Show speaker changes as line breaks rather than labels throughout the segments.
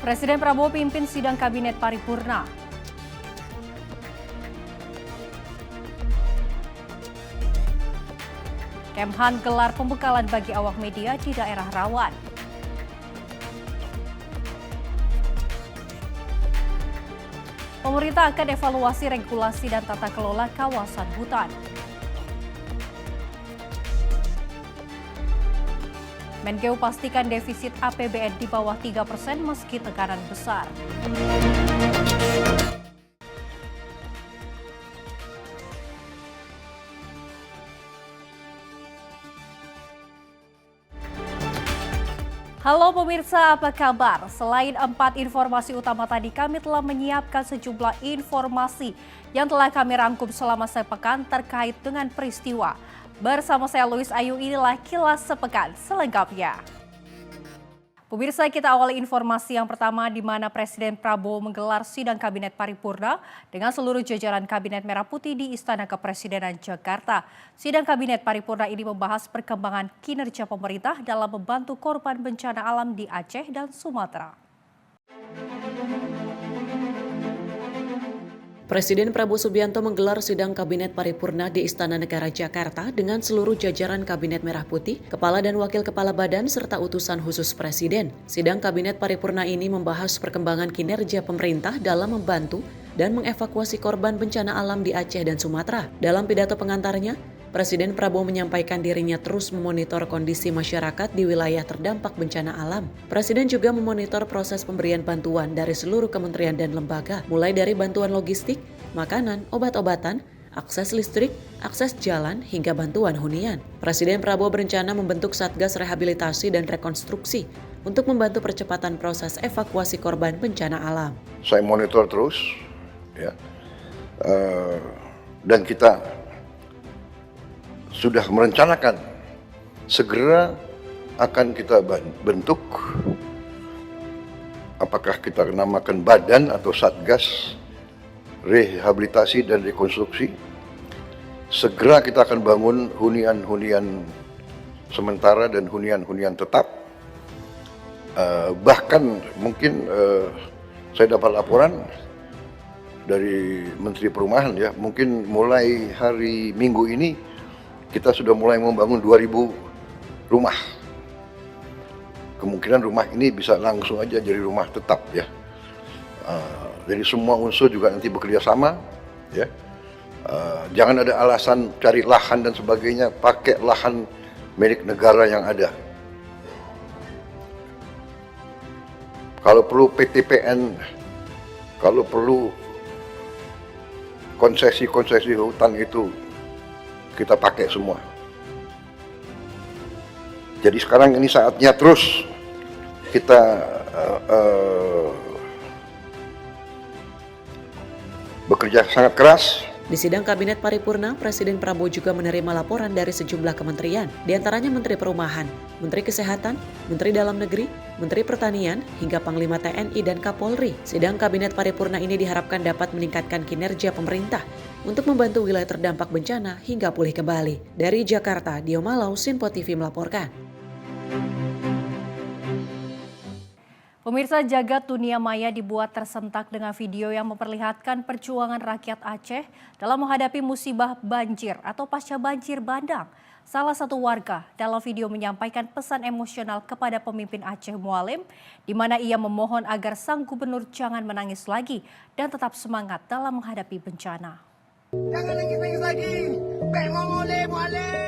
Presiden Prabowo pimpin sidang Kabinet Paripurna. Kemhan gelar pembekalan bagi awak media di daerah rawan. Pemerintah akan evaluasi regulasi dan tata kelola kawasan hutan. Menkeu pastikan defisit APBN di bawah 3% meski tekanan besar. Halo pemirsa, apa kabar? Selain 4 informasi utama tadi, kami telah menyiapkan sejumlah informasi yang telah kami rangkum selama sepekan terkait dengan peristiwa. Bersama saya Louis Ayu, inilah Kilas Sepekan selengkapnya. Pemirsa, kita awali informasi yang pertama di mana Presiden Prabowo menggelar sidang Kabinet Paripurna dengan seluruh jajaran Kabinet Merah Putih di Istana Kepresidenan Jakarta. Sidang Kabinet Paripurna ini membahas perkembangan kinerja pemerintah dalam membantu korban bencana alam di Aceh dan Sumatera.
Presiden Prabowo Subianto menggelar sidang Kabinet Paripurna di Istana Negara Jakarta dengan seluruh jajaran Kabinet Merah Putih, Kepala dan Wakil Kepala Badan, serta utusan khusus Presiden. Sidang Kabinet Paripurna ini membahas perkembangan kinerja pemerintah dalam membantu dan mengevakuasi korban bencana alam di Aceh dan Sumatera. Dalam pidato pengantarnya, Presiden Prabowo menyampaikan dirinya terus memonitor kondisi masyarakat di wilayah terdampak bencana alam. Presiden juga memonitor proses pemberian bantuan dari seluruh kementerian dan lembaga, mulai dari bantuan logistik, makanan, obat-obatan, akses listrik, akses jalan, hingga bantuan hunian. Presiden Prabowo berencana membentuk Satgas Rehabilitasi dan Rekonstruksi untuk membantu percepatan proses evakuasi korban bencana alam.
Saya monitor terus, ya, dan kita sudah merencanakan segera akan kita bentuk, apakah kita namakan badan atau satgas rehabilitasi dan rekonstruksi. Segera kita akan bangun hunian-hunian sementara dan hunian-hunian tetap. Bahkan mungkin saya dapat laporan dari Menteri Perumahan, ya, mungkin mulai hari Minggu ini kita sudah mulai membangun 2.000 rumah. Kemungkinan rumah ini bisa langsung aja jadi rumah tetap, ya. Jadi semua unsur juga nanti bekerja sama, ya. Jangan ada alasan cari lahan dan sebagainya, pakai lahan milik negara yang ada. Kalau perlu PTPN, kalau perlu konsesi-konsesi hutan itu kita pakai semua. Jadi sekarang ini saatnya terus kita bekerja sangat keras.
Di sidang Kabinet Paripurna, Presiden Prabowo juga menerima laporan dari sejumlah kementerian, diantaranya Menteri Perumahan, Menteri Kesehatan, Menteri Dalam Negeri, Menteri Pertanian, hingga Panglima TNI dan Kapolri. Sidang Kabinet Paripurna ini diharapkan dapat meningkatkan kinerja pemerintah untuk membantu wilayah terdampak bencana hingga pulih kembali. Dari Jakarta, Dio Malau, Sinpo TV melaporkan.
Pemirsa, jagat dunia maya dibuat tersentak dengan video yang memperlihatkan perjuangan rakyat Aceh dalam menghadapi musibah banjir atau pasca banjir bandang. Salah satu warga dalam video menyampaikan pesan emosional kepada pemimpin Aceh Mualim, di mana ia memohon agar sang gubernur jangan menangis lagi dan tetap semangat dalam menghadapi bencana.
Jangan nangis lagi, Mualim.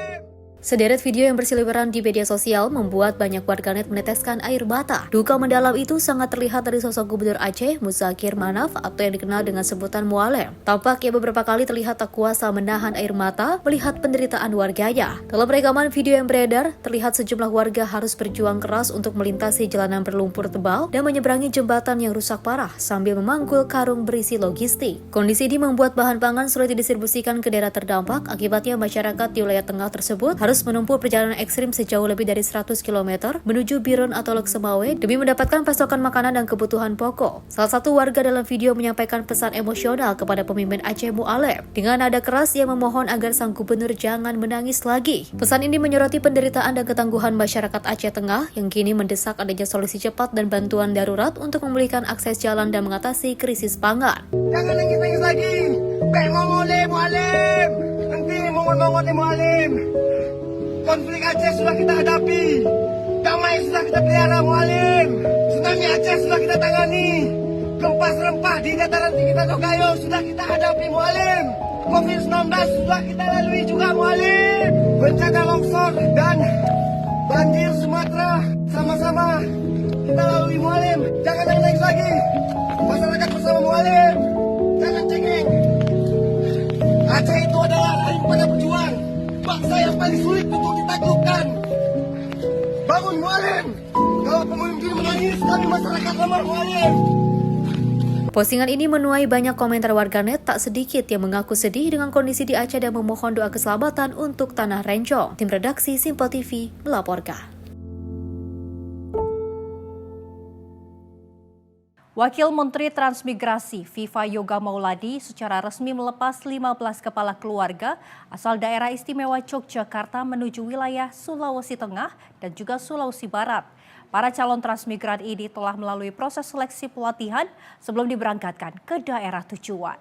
Sederet video yang berseliweran di media sosial membuat banyak warganet meneteskan air mata. Duka mendalam itu sangat terlihat dari sosok Gubernur Aceh, Muzakir Manaf, atau yang dikenal dengan sebutan Mualim. Tampak ia beberapa kali terlihat tak kuasa menahan air mata melihat penderitaan warganya. Dalam rekaman video yang beredar, terlihat sejumlah warga harus berjuang keras untuk melintasi jalanan berlumpur tebal dan menyeberangi jembatan yang rusak parah sambil memanggul karung berisi logistik. Kondisi ini membuat bahan pangan sulit didistribusikan ke daerah terdampak, akibatnya masyarakat di wilayah tengah tersebut harus harus menempuh perjalanan ekstrim sejauh lebih dari 100 km menuju Biren atau Lok Semawe demi mendapatkan pasokan makanan dan kebutuhan pokok. Salah satu warga dalam video menyampaikan pesan emosional kepada pemimpin Aceh Mu'alem dengan nada keras yang memohon agar sang gubernur jangan menangis lagi. Pesan ini menyoroti penderitaan dan ketangguhan masyarakat Aceh Tengah yang kini mendesak adanya solusi cepat dan bantuan darurat untuk memulihkan akses jalan dan mengatasi krisis pangan.
Jangan nangis-nangis lagi. Baik mongole Mualim. Nanti mongol-mongol Mualim. Konflik Aceh sudah kita hadapi. Damai sudah kita pelihara Mualim. Tsunami Aceh sudah kita tangani. Gempa serempah di dataran tinggi Tanjung Gayo sudah kita hadapi Mualim. COVID-19 sudah kita lalui juga Mualim. Bencana longsor dan banjir Sumatera sama-sama kita lalui Mualim. Jangan nangis lagi. Masyarakat bersama Mualim. Jangan cengeng. Aceh itu adalah raih pada berjuang. Bangsa yang paling sulit untuk ditaklukkan. Bangun Mualim. Kalau pemimpin menangis, kami masyarakat lemah Mualim.
Postingan ini menuai banyak komentar warganet tak sedikit yang mengaku sedih dengan kondisi di Aceh dan memohon doa keselamatan untuk Tanah Rencong. Tim redaksi Simpo TV melaporkan.
Wakil Menteri Transmigrasi Viva Yoga Mauladi secara resmi melepas 15 kepala keluarga asal daerah istimewa Yogyakarta menuju wilayah Sulawesi Tengah dan juga Sulawesi Barat. Para calon transmigran ini telah melalui proses seleksi pelatihan sebelum diberangkatkan ke daerah tujuan.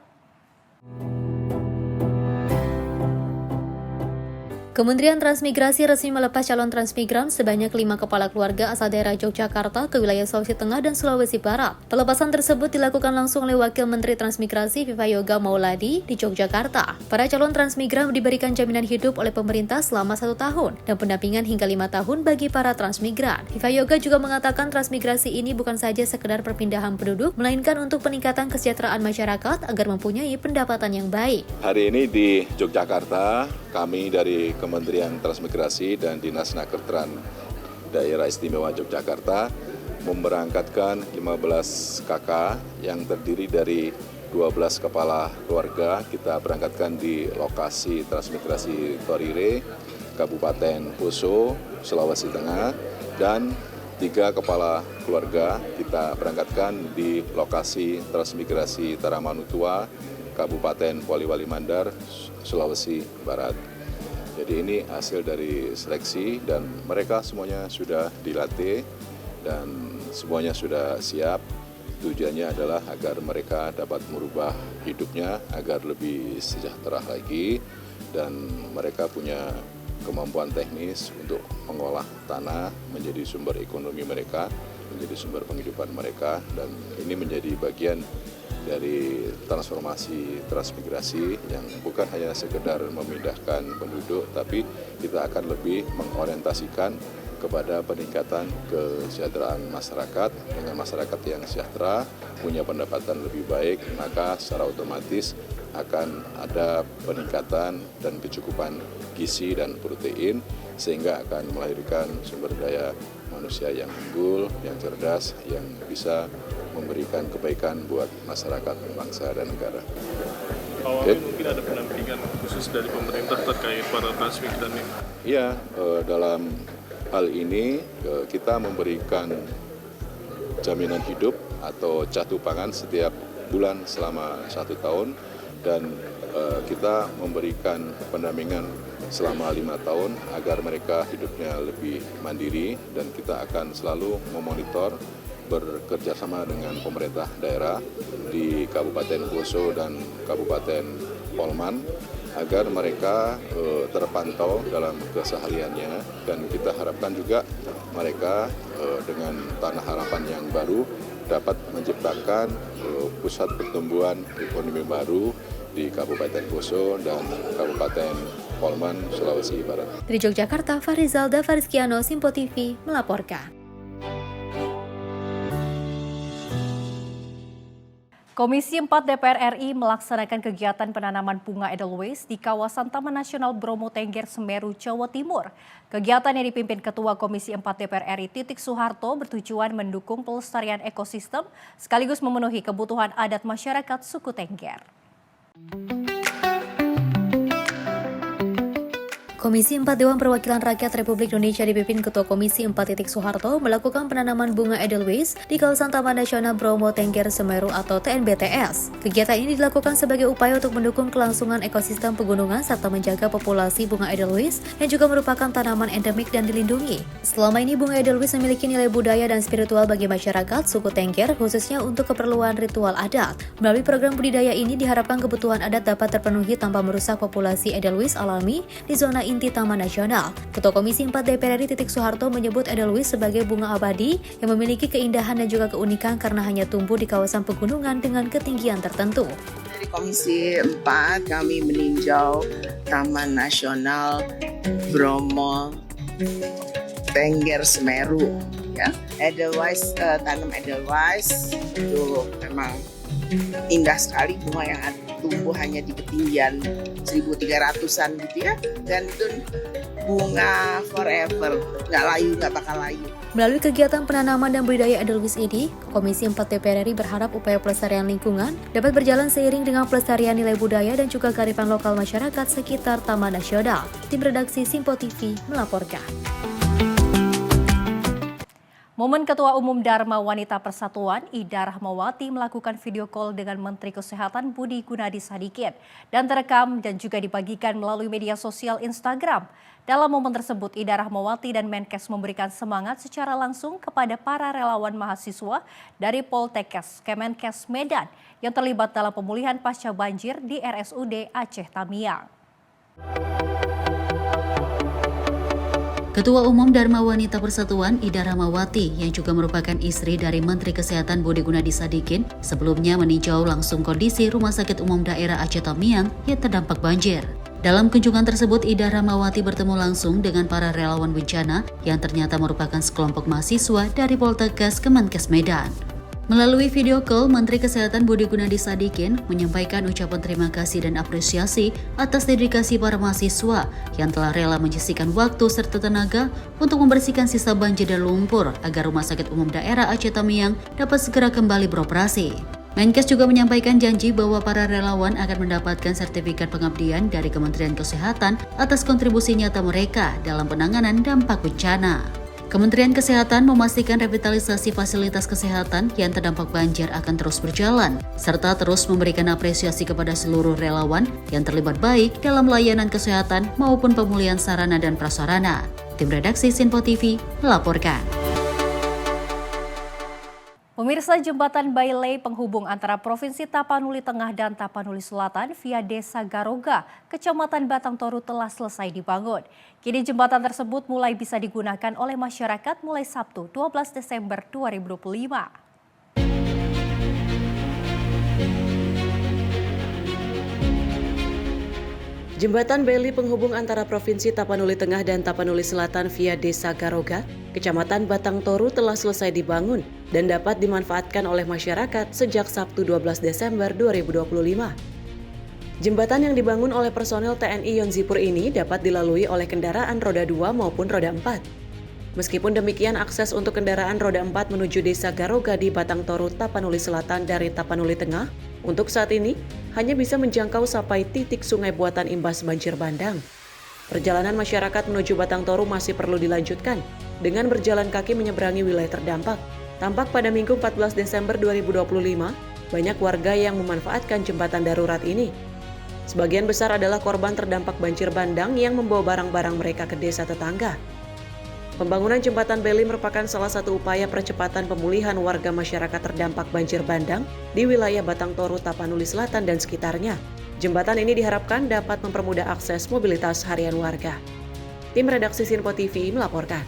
Kementerian Transmigrasi resmi melepas calon transmigran sebanyak 5 kepala keluarga asal daerah Yogyakarta ke wilayah Sulawesi Tengah dan Sulawesi Barat. Pelepasan tersebut dilakukan langsung oleh Wakil Menteri Transmigrasi Viva Yoga Mauladi di Yogyakarta. Para calon transmigran diberikan jaminan hidup oleh pemerintah selama 1 tahun dan pendampingan hingga 5 tahun bagi para transmigran. Viva Yoga juga mengatakan transmigrasi ini bukan saja sekedar perpindahan penduduk, melainkan untuk peningkatan kesejahteraan masyarakat agar mempunyai pendapatan yang baik.
Hari ini di Yogyakarta, kami dari Kementerian Transmigrasi dan Dinas Nakertran Daerah Istimewa Yogyakarta memberangkatkan 15 KK yang terdiri dari 12 kepala keluarga. Kita berangkatkan di lokasi transmigrasi Torire, Kabupaten Poso, Sulawesi Tengah, dan 3 kepala keluarga kita berangkatkan di lokasi transmigrasi Taramanutua, Kabupaten Poliwali Mandar, Sulawesi Barat. Jadi ini hasil dari seleksi dan mereka semuanya sudah dilatih dan semuanya sudah siap. Tujuannya adalah agar mereka dapat merubah hidupnya agar lebih sejahtera lagi dan mereka punya kemampuan teknis untuk mengolah tanah menjadi sumber ekonomi mereka, menjadi sumber penghidupan mereka, dan ini menjadi bagian dari transformasi transmigrasi yang bukan hanya sekedar memindahkan penduduk, tapi kita akan lebih mengorientasikan kepada peningkatan kesejahteraan masyarakat. Dengan masyarakat yang sejahtera, punya pendapatan lebih baik, maka secara otomatis akan ada peningkatan dan kecukupan gizi dan protein, sehingga akan melahirkan sumber daya manusia yang unggul, yang cerdas, yang bisa memberikan kebaikan buat masyarakat, bangsa, dan negara.
Awalnya mungkin ada pendampingan khusus dari pemerintah terkait para transmigran ini?
Iya, dalam hal ini kita memberikan jaminan hidup atau jatuh pangan setiap bulan selama 1 tahun, dan kita memberikan pendampingan selama 5 tahun agar mereka hidupnya lebih mandiri, dan kita akan selalu memonitor bekerjasama dengan pemerintah daerah di Kabupaten Poso dan Kabupaten Polman agar mereka terpantau dalam kesehariannya, dan kita harapkan juga mereka dengan Tanah Harapan yang baru dapat menciptakan pusat pertumbuhan ekonomi baru di Kabupaten Poso dan Kabupaten Polman, Sulawesi Barat.
Dari Yogyakarta, Farizalda Fariskiano, Simpo TV melaporkan.
Komisi 4 DPR RI melaksanakan kegiatan penanaman bunga Edelweiss di kawasan Taman Nasional Bromo Tengger, Semeru, Jawa Timur. Kegiatan yang dipimpin Ketua Komisi 4 DPR RI Titik Soeharto bertujuan mendukung pelestarian ekosistem sekaligus memenuhi kebutuhan adat masyarakat suku Tengger.
Komisi 4 Dewan Perwakilan Rakyat Republik Indonesia dipimpin Ketua Komisi 4 Titik Soeharto melakukan penanaman bunga Edelweiss di kawasan Taman Nasional Bromo Tengger Semeru atau TNBTS. Kegiatan ini dilakukan sebagai upaya untuk mendukung kelangsungan ekosistem pegunungan serta menjaga populasi bunga Edelweiss yang juga merupakan tanaman endemik dan dilindungi. Selama ini bunga Edelweiss memiliki nilai budaya dan spiritual bagi masyarakat suku Tengger khususnya untuk keperluan ritual adat. Melalui program budidaya ini diharapkan kebutuhan adat dapat terpenuhi tanpa merusak populasi Edelweiss alami di zona inti Taman Nasional. Ketua Komisi 4 DPR RI Titik Soeharto menyebut Edelweiss sebagai bunga abadi yang memiliki keindahan dan juga keunikan karena hanya tumbuh di kawasan pegunungan dengan ketinggian tertentu.
Dari Komisi 4 kami meninjau Taman Nasional Bromo Tengger Semeru, ya. Edelweiss, tanam Edelweiss itu memang indah sekali, bunga yang tumbuh hanya di ketinggian 1.300-an gitu ya, dan itu bunga forever, nggak layu, nggak bakal layu.
Melalui kegiatan penanaman dan budidaya Edelweiss ini, Komisi 4 DPR RI berharap upaya pelestarian lingkungan dapat berjalan seiring dengan pelestarian nilai budaya dan juga kearifan lokal masyarakat sekitar Taman Nasional. Tim redaksi Simpo TV melaporkan.
Momen Ketua Umum Dharma Wanita Persatuan Ida Rahmawati melakukan video call dengan Menteri Kesehatan Budi Gunadi Sadikin dan terekam dan juga dibagikan melalui media sosial Instagram. Dalam momen tersebut, Ida Rahmawati dan Menkes memberikan semangat secara langsung kepada para relawan mahasiswa dari Poltekkes Kemenkes Medan yang terlibat dalam pemulihan pasca banjir di RSUD Aceh Tamiang.
Ketua Umum Dharma Wanita Persatuan Ida Rahmawati yang juga merupakan istri dari Menteri Kesehatan Budi Gunadi Sadikin sebelumnya meninjau langsung kondisi Rumah Sakit Umum Daerah Aceh Tamiang yang terdampak banjir. Dalam kunjungan tersebut, Ida Rahmawati bertemu langsung dengan para relawan bencana yang ternyata merupakan sekelompok mahasiswa dari Poltekkes Kemenkes Medan. Melalui video call, Menteri Kesehatan Budi Gunadi Sadikin menyampaikan ucapan terima kasih dan apresiasi atas dedikasi para mahasiswa yang telah rela menyisihkan waktu serta tenaga untuk membersihkan sisa banjir dan lumpur agar Rumah Sakit Umum Daerah Aceh Tamiang dapat segera kembali beroperasi. Menkes juga menyampaikan janji bahwa para relawan akan mendapatkan sertifikat pengabdian dari Kementerian Kesehatan atas kontribusi nyata mereka dalam penanganan dampak bencana. Kementerian Kesehatan memastikan revitalisasi fasilitas kesehatan yang terdampak banjir akan terus berjalan, serta terus memberikan apresiasi kepada seluruh relawan yang terlibat baik dalam layanan kesehatan maupun pemulihan sarana dan prasarana. Tim redaksi Simpo TV melaporkan.
Pemirsa, jembatan Bailey penghubung antara Provinsi Tapanuli Tengah dan Tapanuli Selatan via Desa Garoga, Kecamatan Batang Toru telah selesai dibangun. Kini jembatan tersebut mulai bisa digunakan oleh masyarakat mulai Sabtu 12 Desember 2025.
Jembatan Bailey penghubung antara Provinsi Tapanuli Tengah dan Tapanuli Selatan via Desa Garoga, Kecamatan Batang Toru telah selesai dibangun dan dapat dimanfaatkan oleh masyarakat sejak Sabtu 12 Desember 2025. Jembatan yang dibangun oleh personel TNI Yonzipur ini dapat dilalui oleh kendaraan roda 2 maupun roda 4. Meskipun demikian, akses untuk kendaraan roda 4 menuju Desa Garoga di Batang Toru, Tapanuli Selatan dari Tapanuli Tengah untuk saat ini hanya bisa menjangkau sampai titik sungai buatan imbas banjir bandang. Perjalanan masyarakat menuju Batang Toru masih perlu dilanjutkan dengan berjalan kaki menyeberangi wilayah terdampak. Tampak pada Minggu 14 Desember 2025, banyak warga yang memanfaatkan jembatan darurat ini. Sebagian besar adalah korban terdampak banjir bandang yang membawa barang-barang mereka ke desa tetangga. Pembangunan jembatan Bailey merupakan salah satu upaya percepatan pemulihan warga masyarakat terdampak banjir bandang di wilayah Batang Toru, Tapanuli Selatan dan sekitarnya. Jembatan ini diharapkan dapat mempermudah akses mobilitas harian warga. Tim redaksi Simpo TV melaporkan.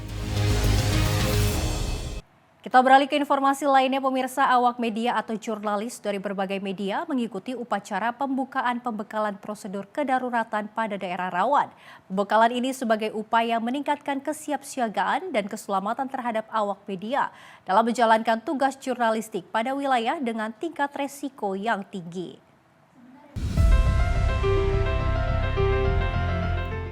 Kita beralih ke informasi lainnya, pemirsa. Awak media atau jurnalis dari berbagai media mengikuti upacara pembukaan pembekalan prosedur kedaruratan pada daerah rawan. Pembekalan ini sebagai upaya meningkatkan kesiapsiagaan dan keselamatan terhadap awak media dalam menjalankan tugas jurnalistik pada wilayah dengan tingkat resiko yang tinggi.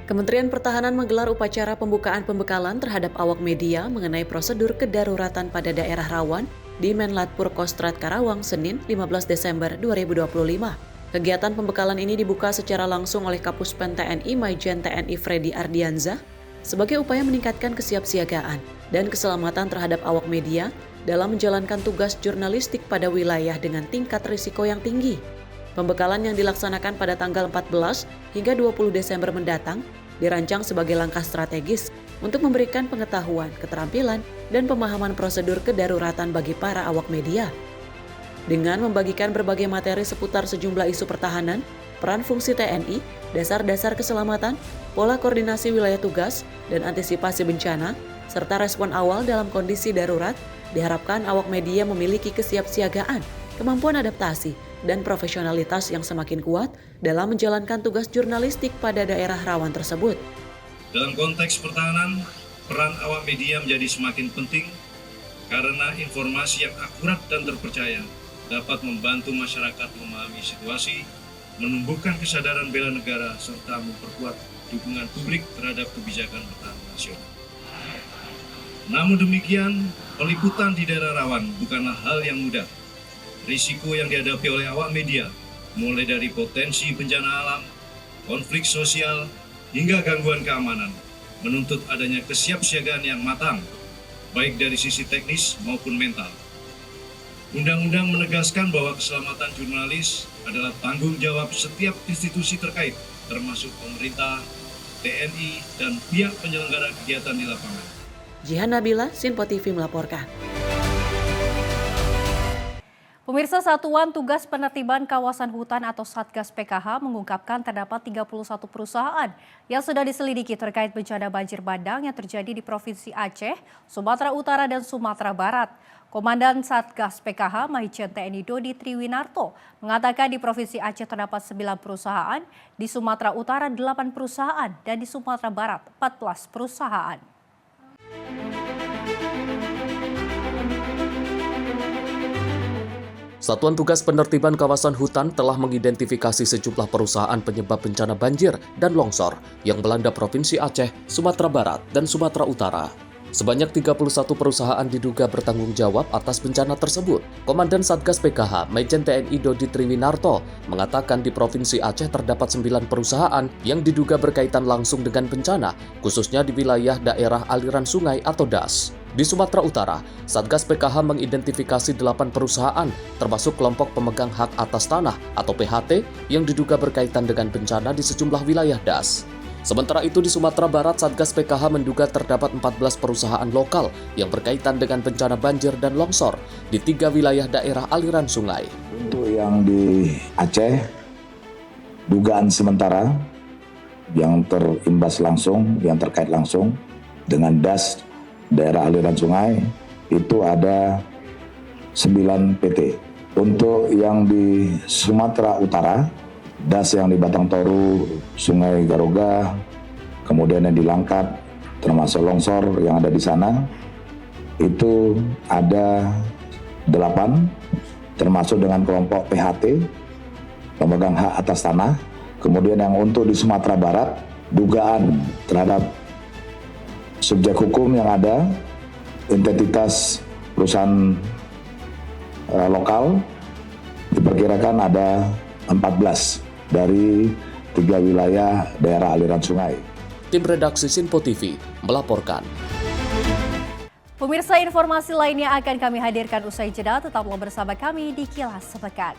Kementerian Pertahanan menggelar upacara pembukaan pembekalan terhadap awak media mengenai prosedur kedaruratan pada daerah rawan di Menlatpur Kostrad Karawang, Senin 15 Desember 2025. Kegiatan pembekalan ini dibuka secara langsung oleh Kapuspen TNI Maijen TNI Freddy Ardianza sebagai upaya meningkatkan kesiapsiagaan dan keselamatan terhadap awak media dalam menjalankan tugas jurnalistik pada wilayah dengan tingkat risiko yang tinggi. Pembekalan yang dilaksanakan pada tanggal 14 hingga 20 Desember mendatang dirancang sebagai langkah strategis untuk memberikan pengetahuan, keterampilan, dan pemahaman prosedur kedaruratan bagi para awak media. Dengan membagikan berbagai materi seputar sejumlah isu pertahanan, peran fungsi TNI, dasar-dasar keselamatan, pola koordinasi wilayah tugas, dan antisipasi bencana, serta respon awal dalam kondisi darurat, diharapkan awak media memiliki kesiapsiagaan, kemampuan adaptasi, dan profesionalitas yang semakin kuat dalam menjalankan tugas jurnalistik pada daerah rawan tersebut.
Dalam konteks pertahanan, peran awak media menjadi semakin penting karena informasi yang akurat dan terpercaya dapat membantu masyarakat memahami situasi, menumbuhkan kesadaran bela negara, serta memperkuat dukungan publik terhadap kebijakan pertahanan nasional. Namun demikian, peliputan di daerah rawan bukanlah hal yang mudah. Risiko yang dihadapi oleh awak media, mulai dari potensi bencana alam, konflik sosial, hingga gangguan keamanan, menuntut adanya kesiapsiagaan yang matang, baik dari sisi teknis maupun mental. Undang-undang menegaskan bahwa keselamatan jurnalis adalah tanggung jawab setiap institusi terkait, termasuk pemerintah, TNI, dan pihak penyelenggara kegiatan di lapangan.
Jihan Nabila, Sinpo TV melaporkan.
Pemirsa, Satuan Tugas Penertiban Kawasan Hutan atau Satgas PKH mengungkapkan terdapat 31 perusahaan yang sudah diselidiki terkait bencana banjir bandang yang terjadi di Provinsi Aceh, Sumatera Utara, dan Sumatera Barat. Komandan Satgas PKH Maijen TNI Dodi Triwinarto mengatakan di Provinsi Aceh terdapat 9 perusahaan, di Sumatera Utara 8 perusahaan, dan di Sumatera Barat 14 perusahaan.
Satuan Tugas Penertiban Kawasan Hutan telah mengidentifikasi sejumlah perusahaan penyebab bencana banjir dan longsor yang melanda Provinsi Aceh, Sumatera Barat, dan Sumatera Utara. Sebanyak 31 perusahaan diduga bertanggung jawab atas bencana tersebut. Komandan Satgas PKH, Maijen TNI Dodi Triwinarto, mengatakan di Provinsi Aceh terdapat 9 perusahaan yang diduga berkaitan langsung dengan bencana, khususnya di wilayah daerah aliran sungai atau DAS. Di Sumatera Utara, Satgas PKH mengidentifikasi 8 perusahaan, termasuk kelompok pemegang hak atas tanah atau PHT yang diduga berkaitan dengan bencana di sejumlah wilayah DAS. Sementara itu di Sumatera Barat, Satgas PKH menduga terdapat 14 perusahaan lokal yang berkaitan dengan bencana banjir dan longsor di 3 wilayah daerah aliran sungai.
Untuk yang di Aceh, dugaan sementara yang terimbas langsung, yang terkait langsung dengan DAS daerah aliran sungai itu ada 9 PT. Untuk yang di Sumatera Utara, DAS yang di Batang Toru, Sungai Garoga, kemudian yang di Langkat, termasuk longsor yang ada di sana, itu ada 8, termasuk dengan kelompok PHT, pemegang hak atas tanah. Kemudian yang untuk di Sumatera Barat, dugaan terhadap subjek hukum yang ada, identitas perusahaan lokal, diperkirakan ada 14 dari 3 wilayah daerah aliran sungai.
Tim redaksi Sinpo TV melaporkan.
Pemirsa, informasi lainnya akan kami hadirkan usai jeda. Tetaplah bersama kami di Kilas Sepekan.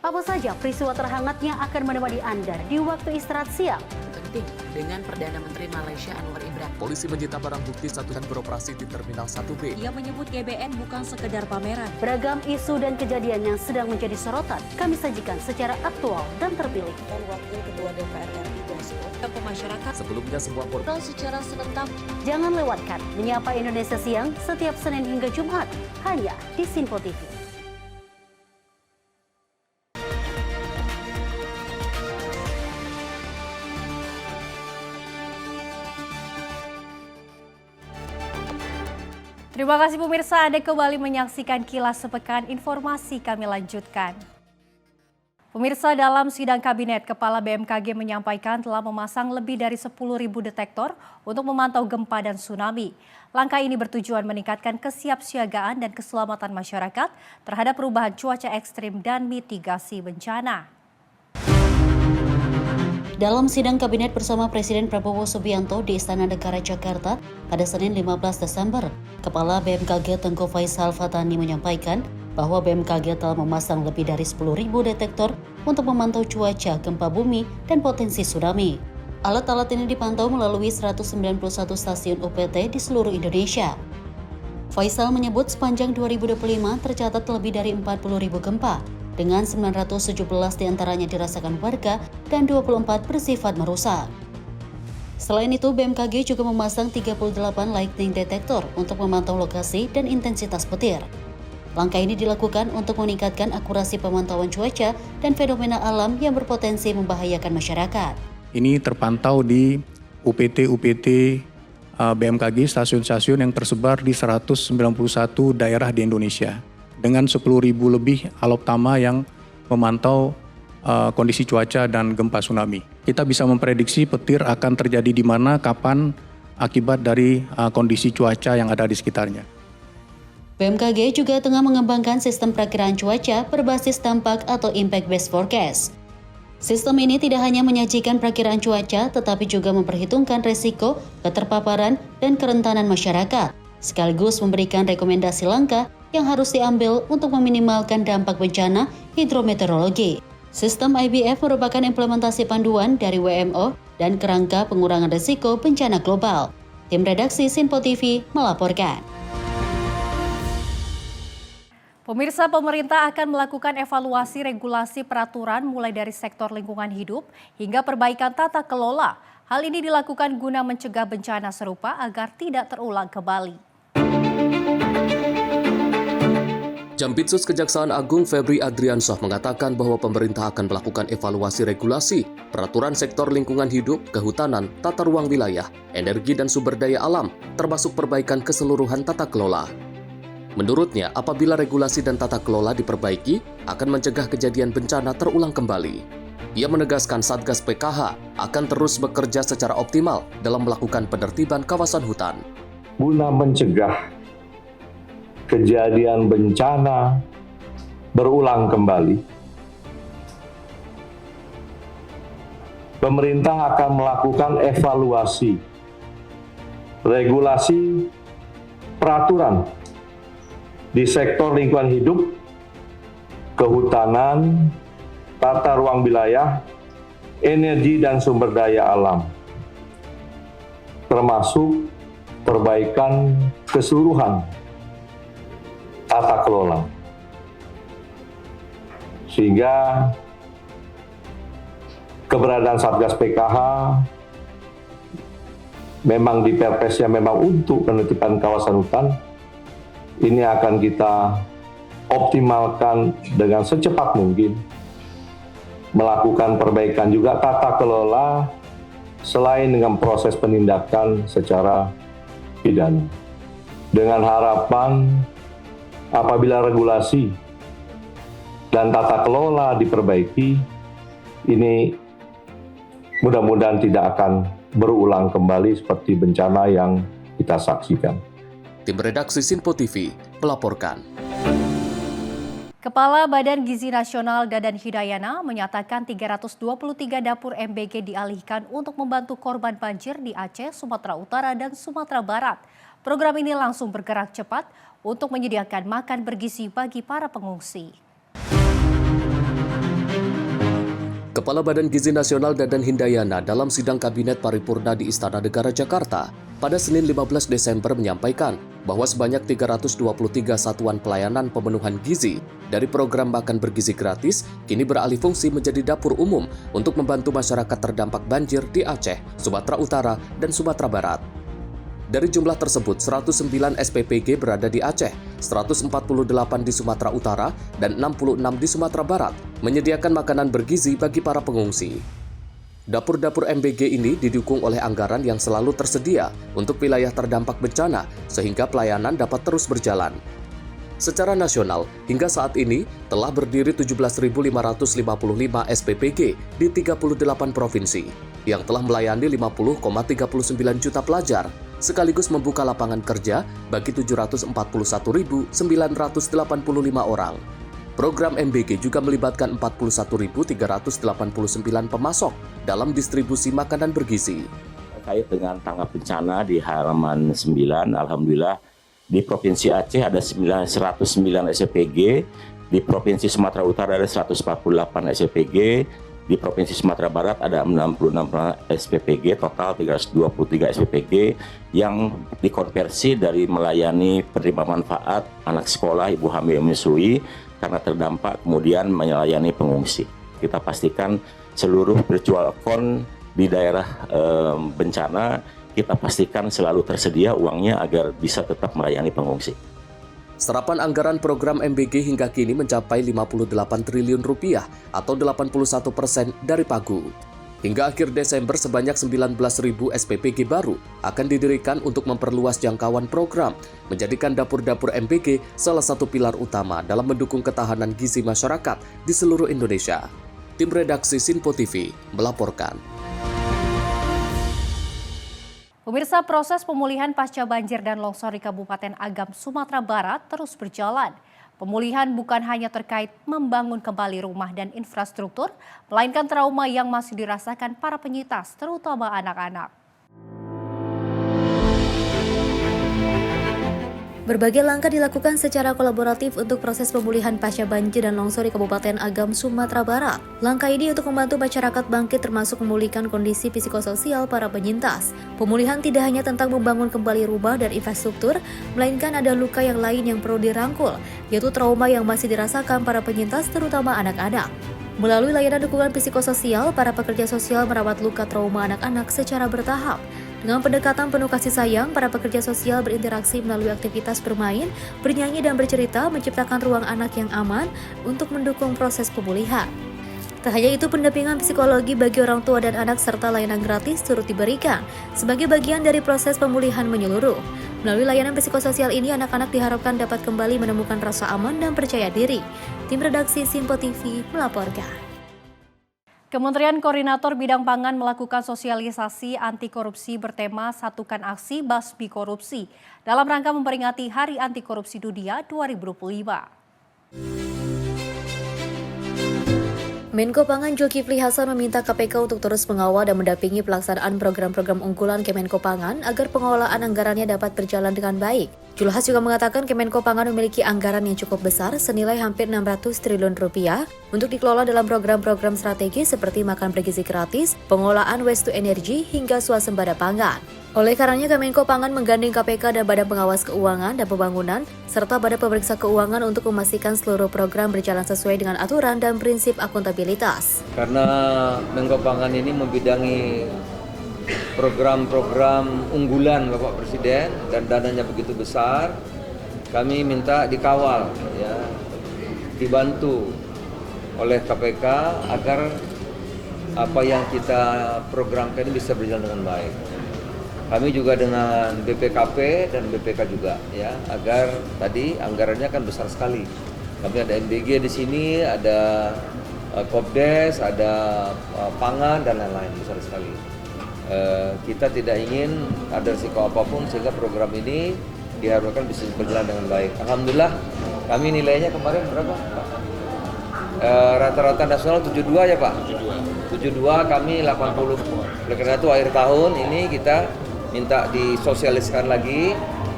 Apa saja peristiwa terhangat yang akan menemani Anda di waktu istirahat siang?
Penting dengan Perdana Menteri Malaysia Anwar Ibrahim.
Polisi menyita barang bukti dan beroperasi di Terminal 1B.
Ia menyebut GBN bukan sekedar pameran.
Beragam isu dan kejadian yang sedang menjadi sorotan kami sajikan secara aktual dan terpilih.
Dan Wakil Ketua DPR RI Dasko ke masyarakat.
Sebelumnya semua portal
secara serentak.
Jangan lewatkan Menyapa Indonesia Siang setiap Senin hingga Jumat hanya di Sinpo TV.
Terima kasih pemirsa, Anda kembali menyaksikan Kilas Sepekan. Informasi kami lanjutkan. Pemirsa, dalam sidang kabinet, Kepala BMKG menyampaikan telah memasang lebih dari 10.000 detektor untuk memantau gempa dan tsunami. Langkah ini bertujuan meningkatkan kesiapsiagaan dan keselamatan masyarakat terhadap perubahan cuaca ekstrim dan mitigasi bencana.
Dalam sidang kabinet bersama Presiden Prabowo Subianto di Istana Negara Jakarta pada Senin 15 Desember, Kepala BMKG Tengku Faisal Fatani menyampaikan bahwa BMKG telah memasang lebih dari 10.000 detektor untuk memantau cuaca, gempa bumi, dan potensi tsunami. Alat-alat ini dipantau melalui 191 stasiun UPT di seluruh Indonesia. Faisal menyebut sepanjang 2025 tercatat lebih dari 40.000 gempa, dengan 917 diantaranya dirasakan warga dan 24 bersifat merusak. Selain itu, BMKG juga memasang 38 lightning detector untuk memantau lokasi dan intensitas petir. Langkah ini dilakukan untuk meningkatkan akurasi pemantauan cuaca dan fenomena alam yang berpotensi membahayakan masyarakat.
Ini terpantau di UPT-UPT BMKG, stasiun-stasiun yang tersebar di 191 daerah di Indonesia. Dengan 10.000 lebih aloptama yang memantau kondisi cuaca dan gempa tsunami. Kita bisa memprediksi petir akan terjadi di mana, kapan, akibat dari kondisi cuaca yang ada di sekitarnya.
BMKG juga tengah mengembangkan sistem perakiraan cuaca berbasis dampak atau impact-based forecast. Sistem ini tidak hanya menyajikan perakiraan cuaca, tetapi juga memperhitungkan resiko, keterpaparan, dan kerentanan masyarakat, sekaligus memberikan rekomendasi langkah yang harus diambil untuk meminimalkan dampak bencana hidrometeorologi. Sistem IBF merupakan implementasi panduan dari WMO dan kerangka pengurangan risiko bencana global. Tim redaksi Sinpo TV melaporkan.
Pemirsa, pemerintah akan melakukan evaluasi regulasi peraturan mulai dari sektor lingkungan hidup hingga perbaikan tata kelola. Hal ini dilakukan guna mencegah bencana serupa agar tidak terulang kembali.
Jampitsus Kejaksaan Agung Febri Adriansyah mengatakan bahwa pemerintah akan melakukan evaluasi regulasi, peraturan sektor lingkungan hidup, kehutanan, tata ruang wilayah, energi dan sumber daya alam, termasuk perbaikan keseluruhan tata kelola. Menurutnya, apabila regulasi dan tata kelola diperbaiki, akan mencegah kejadian bencana terulang kembali. Ia menegaskan Satgas PKH akan terus bekerja secara optimal dalam melakukan penertiban kawasan hutan.
Guna mencegah kejadian bencana berulang kembali, pemerintah akan melakukan evaluasi regulasi peraturan di sektor lingkungan hidup, kehutanan, tata ruang wilayah, energi dan sumber daya alam, termasuk perbaikan keseluruhan tata kelola. Sehingga keberadaan Satgas PKH memang di Perpresnya memang untuk penertiban kawasan hutan, ini akan kita optimalkan dengan secepat mungkin, melakukan perbaikan juga tata kelola selain dengan proses penindakan secara pidana. Dengan harapan apabila regulasi dan tata kelola diperbaiki, ini mudah-mudahan tidak akan berulang kembali seperti bencana yang kita saksikan.
Tim redaksi Sinpo TV melaporkan.
Kepala Badan Gizi Nasional Dadan Hidayana menyatakan 323 dapur MBG dialihkan untuk membantu korban banjir di Aceh, Sumatera Utara, dan Sumatera Barat. Program ini langsung bergerak cepat untuk menyediakan makan bergizi bagi para pengungsi.
Kepala Badan Gizi Nasional Dadan Hidayana dalam sidang Kabinet Paripurna di Istana Negara Jakarta pada Senin 15 Desember menyampaikan bahwa sebanyak 323 satuan pelayanan pemenuhan gizi dari program makan bergizi gratis kini beralih fungsi menjadi dapur umum untuk membantu masyarakat terdampak banjir di Aceh, Sumatera Utara, dan Sumatera Barat. Dari jumlah tersebut, 109 SPPG berada di Aceh, 148 di Sumatera Utara, dan 66 di Sumatera Barat, menyediakan makanan bergizi bagi para pengungsi. Dapur-dapur MBG ini didukung oleh anggaran yang selalu tersedia untuk wilayah terdampak bencana, sehingga pelayanan dapat terus berjalan. Secara nasional, hingga saat ini telah berdiri 17.555 SPPG di 38 provinsi yang telah melayani 50,39 juta pelajar, sekaligus membuka lapangan kerja bagi 741.985 orang. Program MBG juga melibatkan 41.389 pemasok dalam distribusi makanan bergizi.
Terkait dengan tanggap bencana di halaman 9, alhamdulillah di Provinsi Aceh ada 109 SPPG, di Provinsi Sumatera Utara ada 148 SPPG, di Provinsi Sumatera Barat ada 66 SPPG, total 323 SPPG yang dikonversi dari melayani penerima manfaat anak sekolah, ibu hamil menyusui karena terdampak, kemudian melayani pengungsi. Kita pastikan seluruh virtual account di daerah bencana, kita pastikan selalu tersedia uangnya agar bisa tetap melayani pengungsi.
Serapan anggaran program MBG hingga kini mencapai 58 triliun rupiah atau 81% dari pagu. Hingga akhir Desember sebanyak 19.000 SPPG baru akan didirikan untuk memperluas jangkauan program, menjadikan dapur-dapur MBG salah satu pilar utama dalam mendukung ketahanan gizi masyarakat di seluruh Indonesia. Tim redaksi Sinpo TV melaporkan.
Pemirsa, proses pemulihan pasca banjir dan longsor di Kabupaten Agam, Sumatera Barat terus berjalan. Pemulihan bukan hanya terkait membangun kembali rumah dan infrastruktur, melainkan trauma yang masih dirasakan para penyintas, terutama anak-anak.
Berbagai langkah dilakukan secara kolaboratif untuk proses pemulihan pasca banjir dan longsor di Kabupaten Agam, Sumatera Barat. Langkah ini untuk membantu masyarakat bangkit termasuk memulihkan kondisi psikososial para penyintas. Pemulihan tidak hanya tentang membangun kembali rumah dan infrastruktur, melainkan ada luka yang lain yang perlu dirangkul, yaitu trauma yang masih dirasakan para penyintas terutama anak-anak. Melalui layanan dukungan psikososial, para pekerja sosial merawat luka trauma anak-anak secara bertahap. Dengan pendekatan penuh kasih sayang, para pekerja sosial berinteraksi melalui aktivitas bermain, bernyanyi dan bercerita, menciptakan ruang anak yang aman untuk mendukung proses pemulihan. Tak hanya itu, pendampingan psikologi bagi orang tua dan anak serta layanan gratis turut diberikan sebagai bagian dari proses pemulihan menyeluruh. Melalui layanan psikososial ini, anak-anak diharapkan dapat kembali menemukan rasa aman dan percaya diri. Tim redaksi Sinpo TV melaporkan.
Kementerian Koordinator Bidang Pangan melakukan sosialisasi anti korupsi bertema Satukan Aksi Basmi Korupsi dalam rangka memperingati Hari Anti Korupsi Dunia 2025.
Menko Pangan Zulkifli Hasan meminta KPK untuk terus mengawal dan mendampingi pelaksanaan program-program unggulan Kemenko Pangan agar pengelolaan anggarannya dapat berjalan dengan baik. Zulhas juga mengatakan Kemenko Pangan memiliki anggaran yang cukup besar senilai hampir 600 triliun rupiah untuk dikelola dalam program-program strategis seperti makan bergizi gratis, pengelolaan waste to energy, hingga swasembada pangan. Oleh karenanya, Kemenko Pangan menggandeng KPK dan Badan Pengawas Keuangan dan Pembangunan, serta Badan Pemeriksa Keuangan untuk memastikan seluruh program berjalan sesuai dengan aturan dan prinsip akuntabilitas.
Karena Menko Pangan ini membidangi program-program unggulan Bapak Presiden dan dananya begitu besar, kami minta dikawal, ya, dibantu oleh KPK agar apa yang kita programkan ini bisa berjalan dengan baik. Kami juga dengan BPKP dan BPK juga, ya, agar tadi anggarannya kan besar sekali. Kami ada MBG di sini, ada Kopdes, ada pangan dan lain-lain, besar sekali. Kita tidak ingin ada risiko apapun sehingga program ini diharapkan bisa berjalan dengan baik. Alhamdulillah, kami nilainya kemarin berapa, Pak? Rata-rata nasional 72 ya Pak? 72, kami 80. Oleh karena itu akhir tahun ini kita minta disosialiskan lagi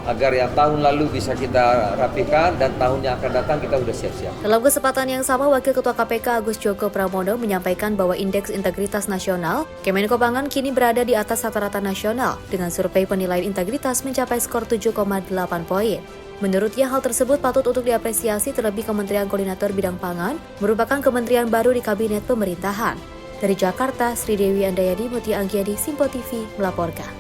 agar yang tahun lalu bisa kita rapikan dan tahun yang akan datang kita sudah siap-siap.
Dalam kesempatan yang sama, Wakil Ketua KPK Agus Joko Pramono menyampaikan bahwa Indeks Integritas Nasional Kemenko Pangan kini berada di atas rata-rata nasional dengan survei penilaian integritas mencapai skor 7,8 poin. Menurutnya, hal tersebut patut untuk diapresiasi, terlebih Kementerian Koordinator Bidang Pangan merupakan kementerian baru di Kabinet Pemerintahan. Dari Jakarta, Sri Dewi Andayani, Mutia Anggiadi, Sinpo TV melaporkan.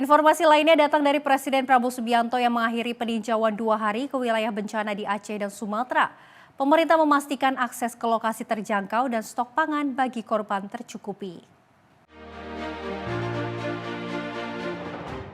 Informasi lainnya datang dari Presiden Prabowo Subianto yang mengakhiri peninjauan 2 hari ke wilayah bencana di Aceh dan Sumatera. Pemerintah memastikan akses ke lokasi terjangkau dan stok pangan bagi korban tercukupi.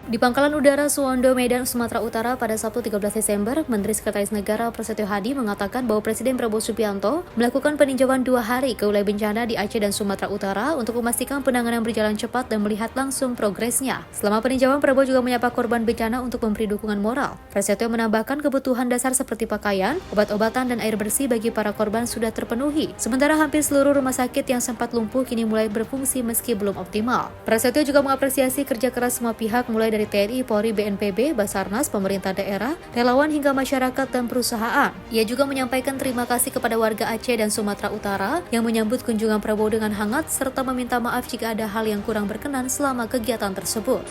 Di Pangkalan Udara Suwondo, Medan, Sumatera Utara pada Sabtu 13 Desember, Menteri Sekretaris Negara Prasetyo Hadi mengatakan bahwa Presiden Prabowo Subianto melakukan peninjauan 2 hari ke wilayah bencana di Aceh dan Sumatera Utara untuk memastikan penanganan berjalan cepat dan melihat langsung progresnya. Selama peninjauan, Prabowo juga menyapa korban bencana untuk memberi dukungan moral. Prasetyo menambahkan kebutuhan dasar seperti pakaian, obat-obatan, dan air bersih bagi para korban sudah terpenuhi. Sementara hampir seluruh rumah sakit yang sempat lumpuh kini mulai berfungsi meski belum optimal. Prasetyo juga mengapresiasi kerja keras semua pihak mulai dari TNI, Polri, BNPB, Basarnas, pemerintah daerah, relawan hingga masyarakat dan perusahaan. Ia juga menyampaikan terima kasih kepada warga Aceh dan Sumatera Utara yang menyambut kunjungan Prabowo dengan hangat serta meminta maaf jika ada hal yang kurang berkenan selama kegiatan tersebut.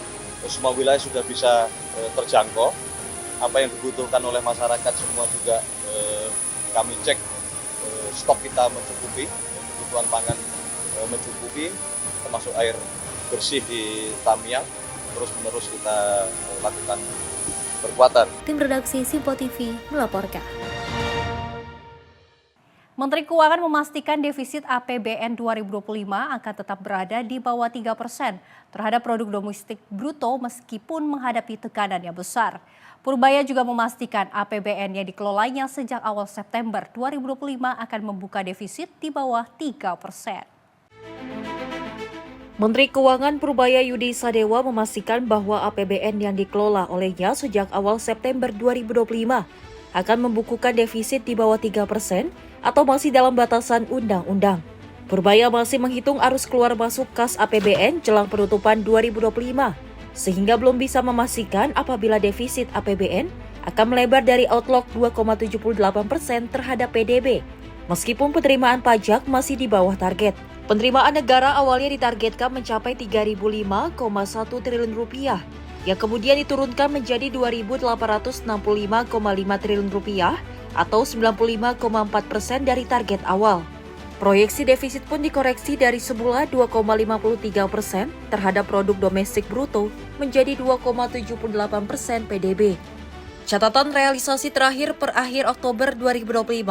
Semua wilayah sudah bisa terjangkau. Apa yang dibutuhkan oleh masyarakat semua juga kami cek, stok kita mencukupi, kebutuhan pangan mencukupi, termasuk air bersih di Tamiang. Terus-menerus kita lakukan perkuatan.
Tim redaksi Simpo TV melaporkan.
Menteri Keuangan memastikan defisit APBN 2025 akan tetap berada di bawah 3% terhadap produk domestik bruto meskipun menghadapi tekanan yang besar. Purbaya juga memastikan APBN yang dikelolanya sejak awal September 2025 akan membuka defisit di bawah 3%.
Menteri Keuangan Purbaya Yudi Sadewa memastikan bahwa APBN yang dikelola olehnya sejak awal September 2025 akan membukukan defisit di bawah 3% atau masih dalam batasan undang-undang. Purbaya masih menghitung arus keluar masuk kas APBN jelang penutupan 2025, sehingga belum bisa memastikan apabila defisit APBN akan melebar dari outlook 2,78% terhadap PDB, meskipun penerimaan pajak masih di bawah target. Penerimaan negara awalnya ditargetkan mencapai 3.005,1 triliun rupiah, yang kemudian diturunkan menjadi 2.865,5 triliun rupiah atau 95,4% dari target awal. Proyeksi defisit pun dikoreksi dari semula 2,53% terhadap produk domestik bruto menjadi 2,78% PDB. Catatan realisasi terakhir per akhir Oktober 2025,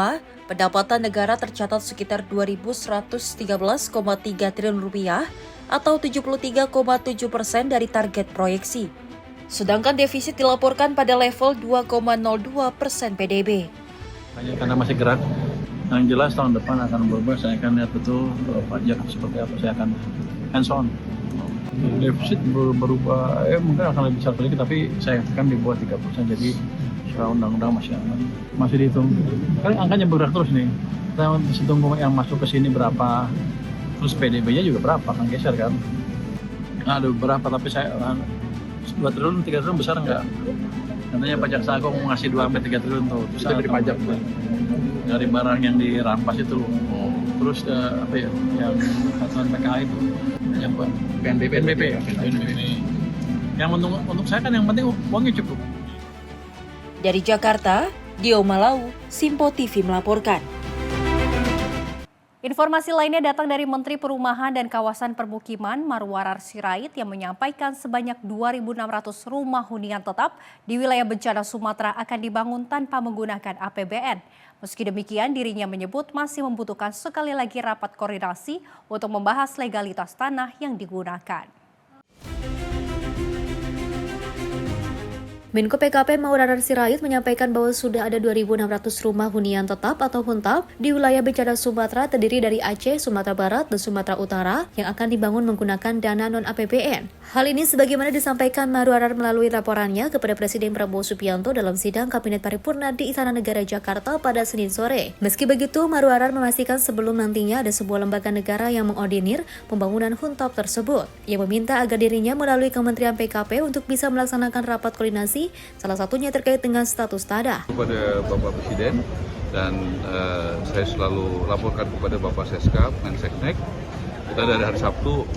pendapatan negara tercatat sekitar 2.113,3 triliun rupiah atau 73,7% dari target proyeksi. Sedangkan defisit dilaporkan pada level 2,02% PDB.
Hanya karena masih gerak, yang jelas tahun depan akan berubah. Saya akan lihat betul pajak seperti apa, saya akan hands on. Defisit berubah, mungkin akan lebih besar lagi, tapi saya akan di bawah 3%, jadi secara undang-undang masih dihitung. Kan angkanya bergerak terus nih, kita hitung yang masuk ke sini berapa, terus PDB-nya juga berapa, kan geser kan. Nah, ada beberapa, tapi saya 2 triliun, 3 triliun besar enggak? Katanya pajak saku mau ngasih 2-3 triliun tuh, terus dari pajak dari barang yang dirampas itu loh. Terus apa ya, yang satuan PKH itu, yang PNBP. Yang untuk saya kan yang penting uangnya cukup.
Dari Jakarta, Dio Malau, Simpo TV melaporkan.
Informasi lainnya datang dari Menteri Perumahan dan Kawasan Permukiman Marwarar Sirait yang menyampaikan sebanyak 2.600 rumah hunian tetap di wilayah bencana Sumatera akan dibangun tanpa menggunakan APBN. Meski demikian, dirinya menyebut masih membutuhkan sekali lagi rapat koordinasi untuk membahas legalitas tanah yang digunakan.
Menko PKP Marwarar Sirait menyampaikan bahwa sudah ada 2.600 rumah hunian tetap atau huntap di wilayah bencana Sumatera terdiri dari Aceh, Sumatera Barat, dan Sumatera Utara yang akan dibangun menggunakan dana non-APBN. Hal ini sebagaimana disampaikan Marwarar melalui laporannya kepada Presiden Prabowo Subianto dalam sidang Kabinet Paripurna di Istana Negara Jakarta pada Senin sore. Meski begitu, Marwarar memastikan sebelum nantinya ada sebuah lembaga negara yang mengordinir pembangunan huntap tersebut. Ia meminta agar dirinya melalui Kementerian PKP untuk bisa melaksanakan rapat koordinasi, salah satunya terkait dengan status tanah.
Kepada Bapak Presiden dan saya selalu laporkan kepada Bapak Seskap, Menseknek, kita dari hari Sabtu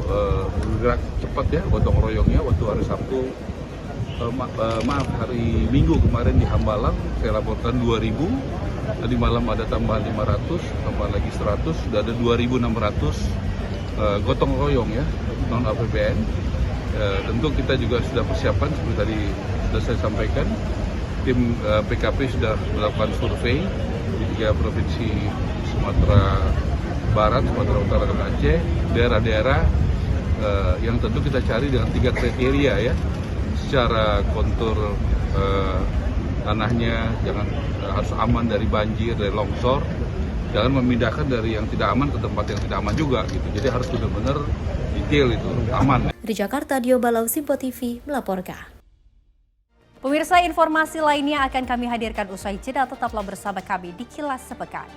bergerak cepat ya, gotong royongnya. Waktu hari Sabtu, hari Minggu kemarin di Hambalang saya laporkan 2.000, tadi malam ada tambahan 500, tambah lagi 100, sudah ada 2.600 gotong royong ya, non APBN. Tentu kita juga sudah persiapan seperti tadi sudah saya sampaikan, tim PKP sudah melakukan survei di 3 provinsi Sumatera Barat, Sumatera Utara, dan Aceh, daerah-daerah yang tentu kita cari dengan 3 kriteria ya, secara kontur tanahnya, jangan harus aman dari banjir, dari longsor. Jangan memindahkan dari yang tidak aman ke tempat yang tidak aman juga gitu. Jadi harus benar-benar detail itu, aman.
Di Jakarta, Dio Balau, Simpo TV melaporkan.
Pemirsa, informasi lainnya akan kami hadirkan usai jeda. Tetaplah bersama kami di Kilas Sepekan.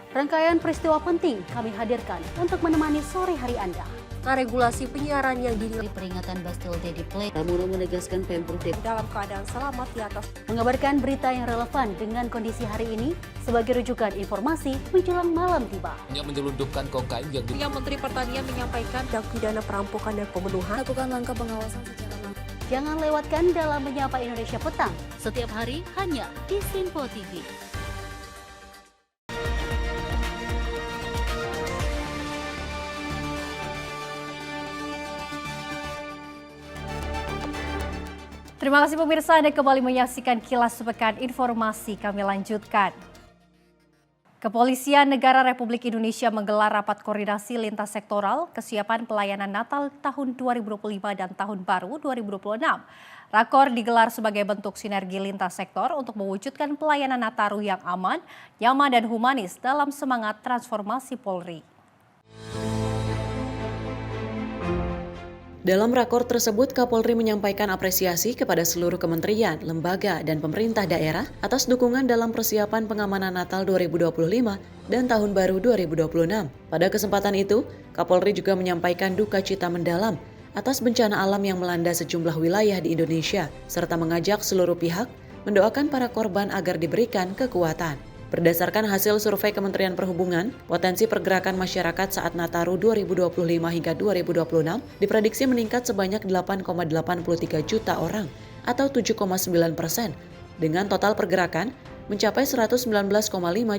Rangkaian peristiwa penting kami hadirkan untuk menemani sore hari Anda.
Regulasi penyiaran yang dinilai
Peringatan Bastille Day di Play. Pramono menegaskan Pemprov DKI
dalam keadaan selamat di atas.
Mengabarkan berita yang relevan dengan kondisi hari ini sebagai rujukan informasi menjelang malam tiba.
Yang menyelundupkan kokain
yang Menteri Pertanian menyampaikan tindak pidana perampokan dan pembunuhan.
Lakukan langkah pengawasan secara langsung.
Jangan lewatkan dalam Menyapa Indonesia Petang.
Setiap hari hanya di Simpo TV.
Terima kasih pemirsa, Anda kembali menyaksikan Kilas Sepekan. Informasi kami lanjutkan. Kepolisian Negara Republik Indonesia menggelar rapat koordinasi lintas sektoral kesiapan pelayanan Natal tahun 2025 dan Tahun Baru 2026. Rakor digelar sebagai bentuk sinergi lintas sektor untuk mewujudkan pelayanan Nataru yang aman, nyaman, dan humanis dalam semangat transformasi Polri.
Dalam rakor tersebut, Kapolri menyampaikan apresiasi kepada seluruh kementerian, lembaga, dan pemerintah daerah atas dukungan dalam persiapan pengamanan Natal 2025 dan Tahun Baru 2026. Pada kesempatan itu, Kapolri juga menyampaikan duka cita mendalam atas bencana alam yang melanda sejumlah wilayah di Indonesia, serta mengajak seluruh pihak mendoakan para korban agar diberikan kekuatan. Berdasarkan hasil survei Kementerian Perhubungan, potensi pergerakan masyarakat saat Nataru 2025 hingga 2026 diprediksi meningkat sebanyak 8,83 juta orang atau 7,9%, dengan total pergerakan mencapai 119,5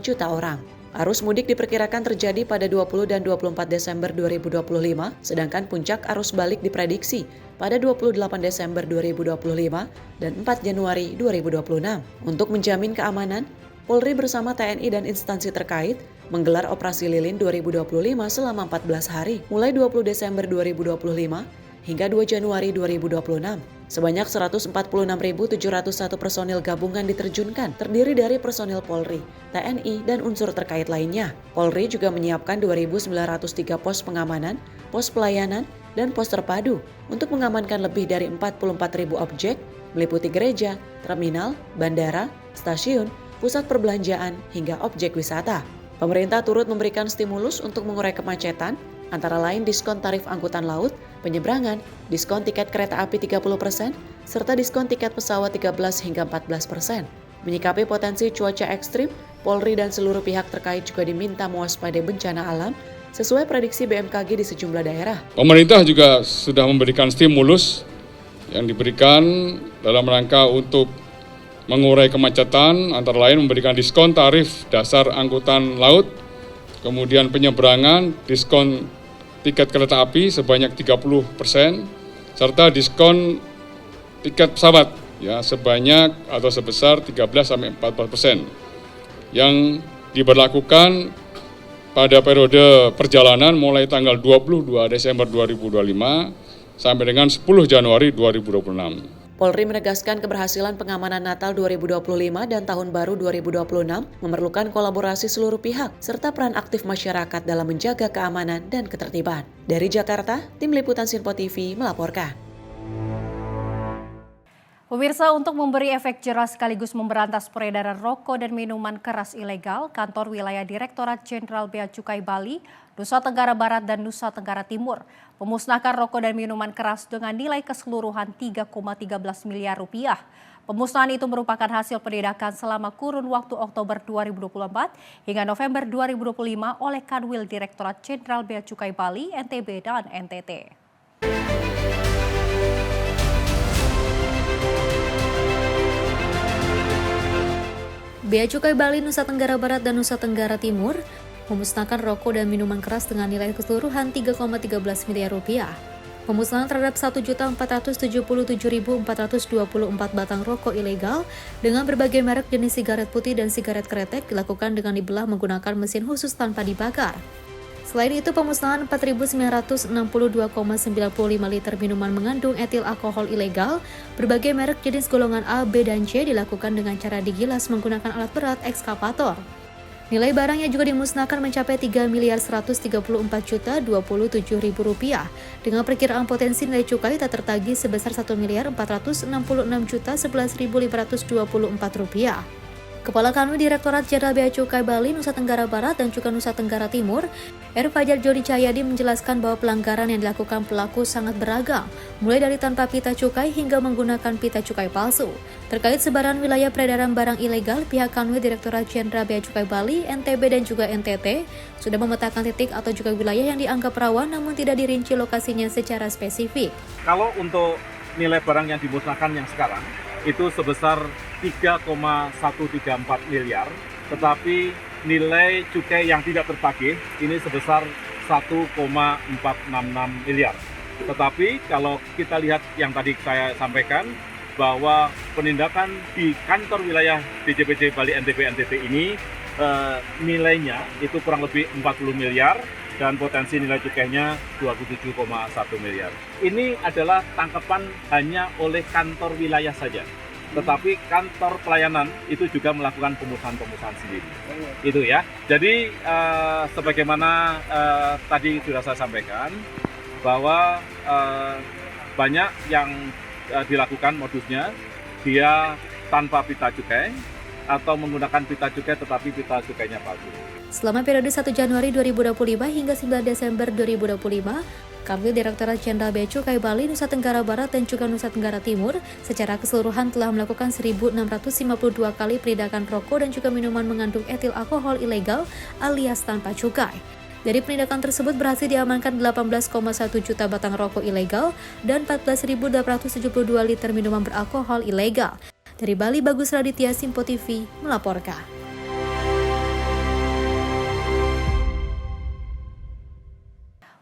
juta orang. Arus mudik diperkirakan terjadi pada 20 dan 24 Desember 2025, sedangkan puncak arus balik diprediksi pada 28 Desember 2025 dan 4 Januari 2026. Untuk menjamin keamanan, Polri bersama TNI dan instansi terkait menggelar Operasi Lilin 2025 selama 14 hari, mulai 20 Desember 2025 hingga 2 Januari 2026. Sebanyak 146.701 personil gabungan diterjunkan, terdiri dari personil Polri, TNI, dan unsur terkait lainnya. Polri juga menyiapkan 2.903 pos pengamanan, pos pelayanan, dan pos terpadu untuk mengamankan lebih dari 44.000 objek, meliputi gereja, terminal, bandara, stasiun, pusat perbelanjaan, hingga objek wisata. Pemerintah turut memberikan stimulus untuk mengurai kemacetan, antara lain diskon tarif angkutan laut, penyeberangan, diskon tiket kereta api 30%, serta diskon tiket pesawat 13 hingga 14%. Menyikapi potensi cuaca ekstrim, Polri dan seluruh pihak terkait juga diminta mewaspadai bencana alam sesuai prediksi BMKG di sejumlah daerah.
Pemerintah juga sudah memberikan stimulus yang diberikan dalam rangka untuk mengurai kemacetan, antara lain memberikan diskon tarif dasar angkutan laut, kemudian penyeberangan, diskon tiket kereta api sebanyak 30%, serta diskon tiket pesawat ya sebanyak atau sebesar 13-14% yang diberlakukan pada periode perjalanan mulai tanggal 22 Desember 2025 sampai dengan 10 Januari 2026.
Polri menegaskan keberhasilan pengamanan Natal 2025 dan Tahun Baru 2026 memerlukan kolaborasi seluruh pihak serta peran aktif masyarakat dalam menjaga keamanan dan ketertiban. Dari Jakarta, Tim Liputan Simpo TV melaporkan.
Pemirsa, untuk memberi efek jerah sekaligus memberantas peredaran rokok dan minuman keras ilegal, Kantor Wilayah Direktorat Jenderal Bea Cukai Bali, Nusa Tenggara Barat dan Nusa Tenggara Timur memusnahkan rokok dan minuman keras dengan nilai keseluruhan 3,13 miliar rupiah. Pemusnahan itu merupakan hasil penindakan selama kurun waktu Oktober 2024 hingga November 2025 oleh Kanwil Direktorat Jenderal Bea Cukai Bali, NTB, dan NTT.
Bea Cukai Bali, Nusa Tenggara Barat, dan Nusa Tenggara Timur memusnahkan rokok dan minuman keras dengan nilai keseluruhan 3,13 miliar rupiah. Pemusnahan terhadap 1.477.424 batang rokok ilegal dengan berbagai merek jenis sigaret putih dan sigaret kretek dilakukan dengan dibelah menggunakan mesin khusus tanpa dibakar. Selain itu, pemusnahan 4.962,95 liter minuman mengandung etil alkohol ilegal berbagai merek jenis golongan A, B, dan C dilakukan dengan cara digilas menggunakan alat berat ekskavator. Nilai barang yang juga dimusnahkan mencapai Rp3.134.027.000 dengan perkiraan potensi nilai cukai tak tertagih sebesar Rp1.466.11.524. Kepala Kanwil Direktorat Jenderal Bea Cukai Bali, Nusa Tenggara Barat dan juga Nusa Tenggara Timur, R. Fajar Joni Cahyadi menjelaskan bahwa pelanggaran yang dilakukan pelaku sangat beragam, mulai dari tanpa pita cukai hingga menggunakan pita cukai palsu. Terkait sebaran wilayah peredaran barang ilegal, pihak Kanwil Direktorat Jenderal Bea Cukai Bali, NTB dan juga NTT sudah memetakan titik atau juga wilayah yang dianggap rawan namun tidak dirinci lokasinya secara spesifik.
Kalau untuk nilai barang yang dimusnahkan yang sekarang itu sebesar 3,134 miliar, tetapi nilai cukai yang tidak tertagih ini sebesar 1,466 miliar. Tetapi kalau kita lihat yang tadi saya sampaikan, bahwa penindakan di kantor wilayah DJPJ Bali NTB NTT ini nilainya itu kurang lebih 40 miliar dan potensi nilai cukainya 27,1 miliar. Ini adalah tangkapan hanya oleh kantor wilayah saja. Tetapi kantor pelayanan itu juga melakukan pemusnahan sendiri. Itu ya. Jadi sebagaimana tadi sudah saya sampaikan bahwa banyak yang dilakukan modusnya dia tanpa pita cukai atau menggunakan pita cukai tetapi pita cukainya palsu.
Selama periode 1 Januari 2025 hingga 9 Desember 2025, Kanwil Direktorat Jenderal Bea Cukai Bali, Nusa Tenggara Barat dan juga Nusa Tenggara Timur secara keseluruhan telah melakukan 1.652 kali penindakan rokok dan juga minuman mengandung etil alkohol ilegal alias tanpa cukai. Dari penindakan tersebut berhasil diamankan 18,1 juta batang rokok ilegal dan 14.872 liter minuman beralkohol ilegal. Dari Bali, Bagus Raditya, Simpo TV melaporkan.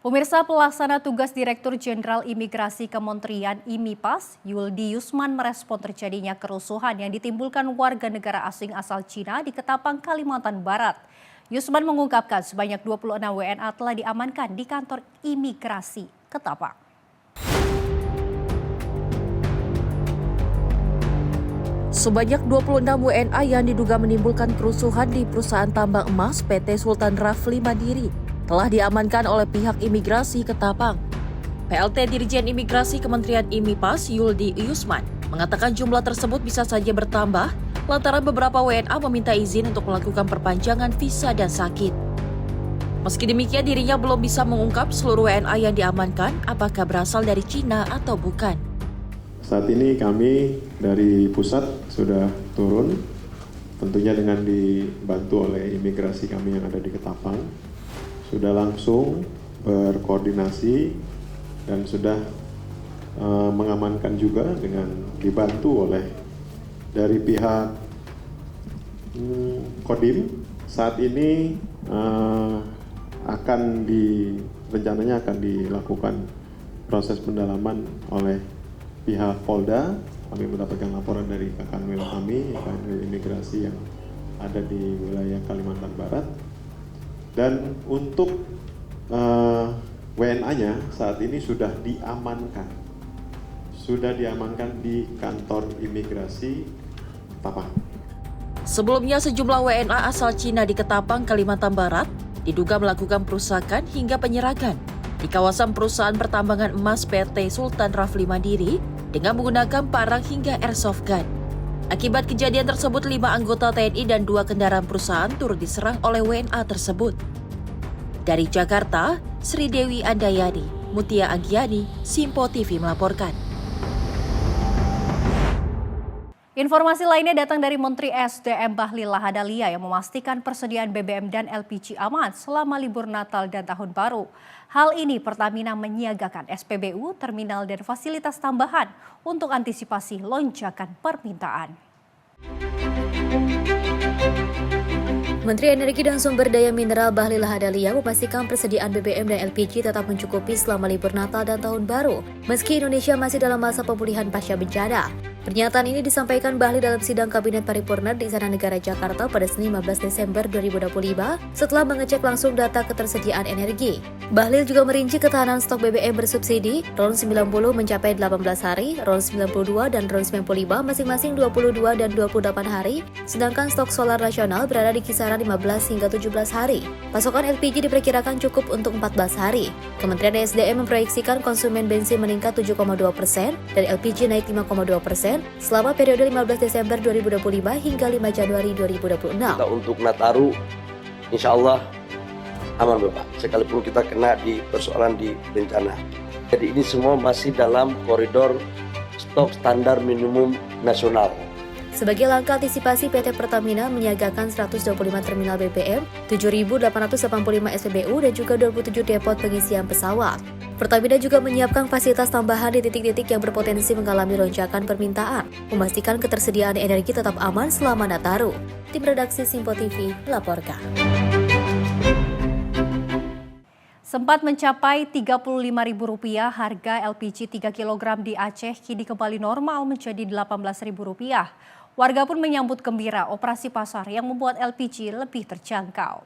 Pemirsa, pelaksana tugas Direktur Jenderal Imigrasi Kementerian IMIPAS, Yuldi Yusman merespon terjadinya kerusuhan yang ditimbulkan warga negara asing asal Cina di Ketapang, Kalimantan Barat. Yusman mengungkapkan sebanyak 26 WNA telah diamankan di kantor imigrasi Ketapang.
Sebanyak 26 WNA yang diduga menimbulkan kerusuhan di perusahaan tambang emas PT Sultan Rafli Mandiri telah diamankan oleh pihak imigrasi Ketapang. PLT Dirjen Imigrasi Kementerian IMIPAS Yuldi Yusman mengatakan jumlah tersebut bisa saja bertambah lantaran beberapa WNA meminta izin untuk melakukan perpanjangan visa dan sakit. Meski demikian, dirinya belum bisa mengungkap seluruh WNA yang diamankan apakah berasal dari Cina atau bukan.
Saat ini kami dari pusat sudah turun, tentunya dengan dibantu oleh imigrasi kami yang ada di Ketapang. Sudah langsung berkoordinasi dan sudah mengamankan juga dengan dibantu oleh dari pihak Kodim. Saat ini rencananya akan dilakukan proses pendalaman oleh pihak Polda. Kami mendapatkan laporan dari Kanwil kami, Kanwil Imigrasi yang ada di wilayah Kalimantan Barat. Dan untuk WNA-nya saat ini sudah diamankan di kantor imigrasi Ketapang.
Sebelumnya sejumlah WNA asal Cina di Ketapang, Kalimantan Barat diduga melakukan perusakan hingga penyerangan di kawasan perusahaan pertambangan emas PT Sultan Rafli Mandiri dengan menggunakan parang hingga airsoft gun. Akibat kejadian tersebut, 5 anggota TNI dan 2 kendaraan perusahaan turut diserang oleh WNA tersebut. Dari Jakarta, Sri Dewi Andayani, Mutia Agiani, Simpo TV melaporkan.
Informasi lainnya datang dari Menteri SDM Bahlil Lahadalia yang memastikan persediaan BBM dan LPG aman selama libur Natal dan Tahun Baru. Hal ini Pertamina menyiagakan SPBU, terminal dan fasilitas tambahan untuk antisipasi lonjakan permintaan.
Menteri Energi dan Sumber Daya Mineral Bahlil Lahadalia memastikan persediaan BBM dan LPG tetap mencukupi selama libur Natal dan Tahun Baru, meski Indonesia masih dalam masa pemulihan pasca bencana. Pernyataan ini disampaikan Bahlil dalam sidang Kabinet Paripurna di Istana Negara Jakarta pada Senin 15 Desember 2025 setelah mengecek langsung data ketersediaan energi. Bahlil juga merinci ketahanan stok BBM bersubsidi, RON 90 mencapai 18 hari, RON 92 dan RON 95 masing-masing 22 dan 28 hari, sedangkan stok solar nasional berada di kisaran 15 hingga 17 hari. Pasokan LPG diperkirakan cukup untuk 14 hari. Kementerian SDM memproyeksikan konsumen bensin meningkat 7,2% dan LPG naik 5,2% selama periode 15 Desember 2025 hingga 5 Januari 2026.
Untuk Nataru, insya Allah aman Bapak, sekalipun kita kena di persoalan di bencana. Jadi ini semua masih dalam koridor stok standar minimum nasional.
Sebagai langkah antisipasi, PT Pertamina menyiagakan 125 terminal BBM, 7.885 SPBU dan juga 27 depot pengisian pesawat. Pertamina juga menyiapkan fasilitas tambahan di titik-titik yang berpotensi mengalami lonjakan permintaan, memastikan ketersediaan energi tetap aman selama Nataru. Tim redaksi Simpo TV melaporkan.
Sempat mencapai Rp35.000 harga LPG 3 kg di Aceh kini kembali normal menjadi Rp18.000. Warga pun menyambut gembira operasi pasar yang membuat LPG lebih terjangkau.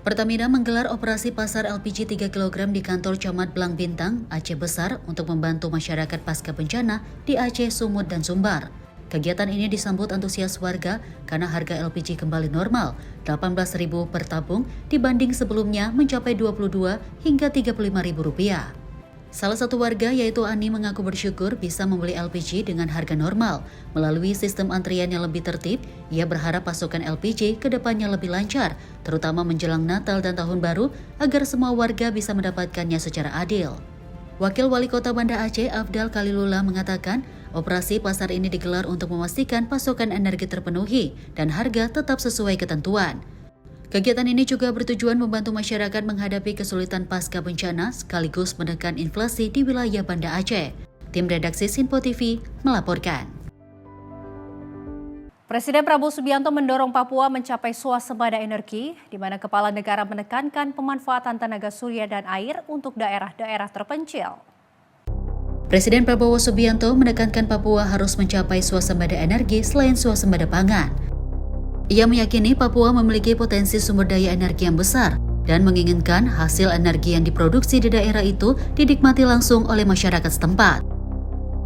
Pertamina menggelar operasi pasar LPG 3 kg di kantor Camat Blang Bintang, Aceh Besar untuk membantu masyarakat pasca bencana di Aceh, Sumut, dan Sumbar. Kegiatan ini disambut antusias warga karena harga LPG kembali normal, Rp18.000 per tabung dibanding sebelumnya mencapai Rp22 hingga Rp35.000. Salah satu warga yaitu Ani mengaku bersyukur bisa membeli LPG dengan harga normal. Melalui sistem antrian yang lebih tertib, ia berharap pasokan LPG ke depannya lebih lancar, terutama menjelang Natal dan Tahun Baru, agar semua warga bisa mendapatkannya secara adil. Wakil Wali Kota Banda Aceh, Afdal Khalilullah mengatakan, operasi pasar ini digelar untuk memastikan pasokan energi terpenuhi dan harga tetap sesuai ketentuan. Kegiatan ini juga bertujuan membantu masyarakat menghadapi kesulitan pasca bencana sekaligus menekan inflasi di wilayah Banda Aceh. Tim redaksi Simpo TV melaporkan.
Presiden Prabowo Subianto mendorong Papua mencapai swasembada energi, di mana kepala negara menekankan pemanfaatan tenaga surya dan air untuk daerah-daerah terpencil.
Presiden Prabowo Subianto menekankan Papua harus mencapai swasembada energi selain swasembada pangan. Ia meyakini Papua memiliki potensi sumber daya energi yang besar dan menginginkan hasil energi yang diproduksi di daerah itu dinikmati langsung oleh masyarakat setempat.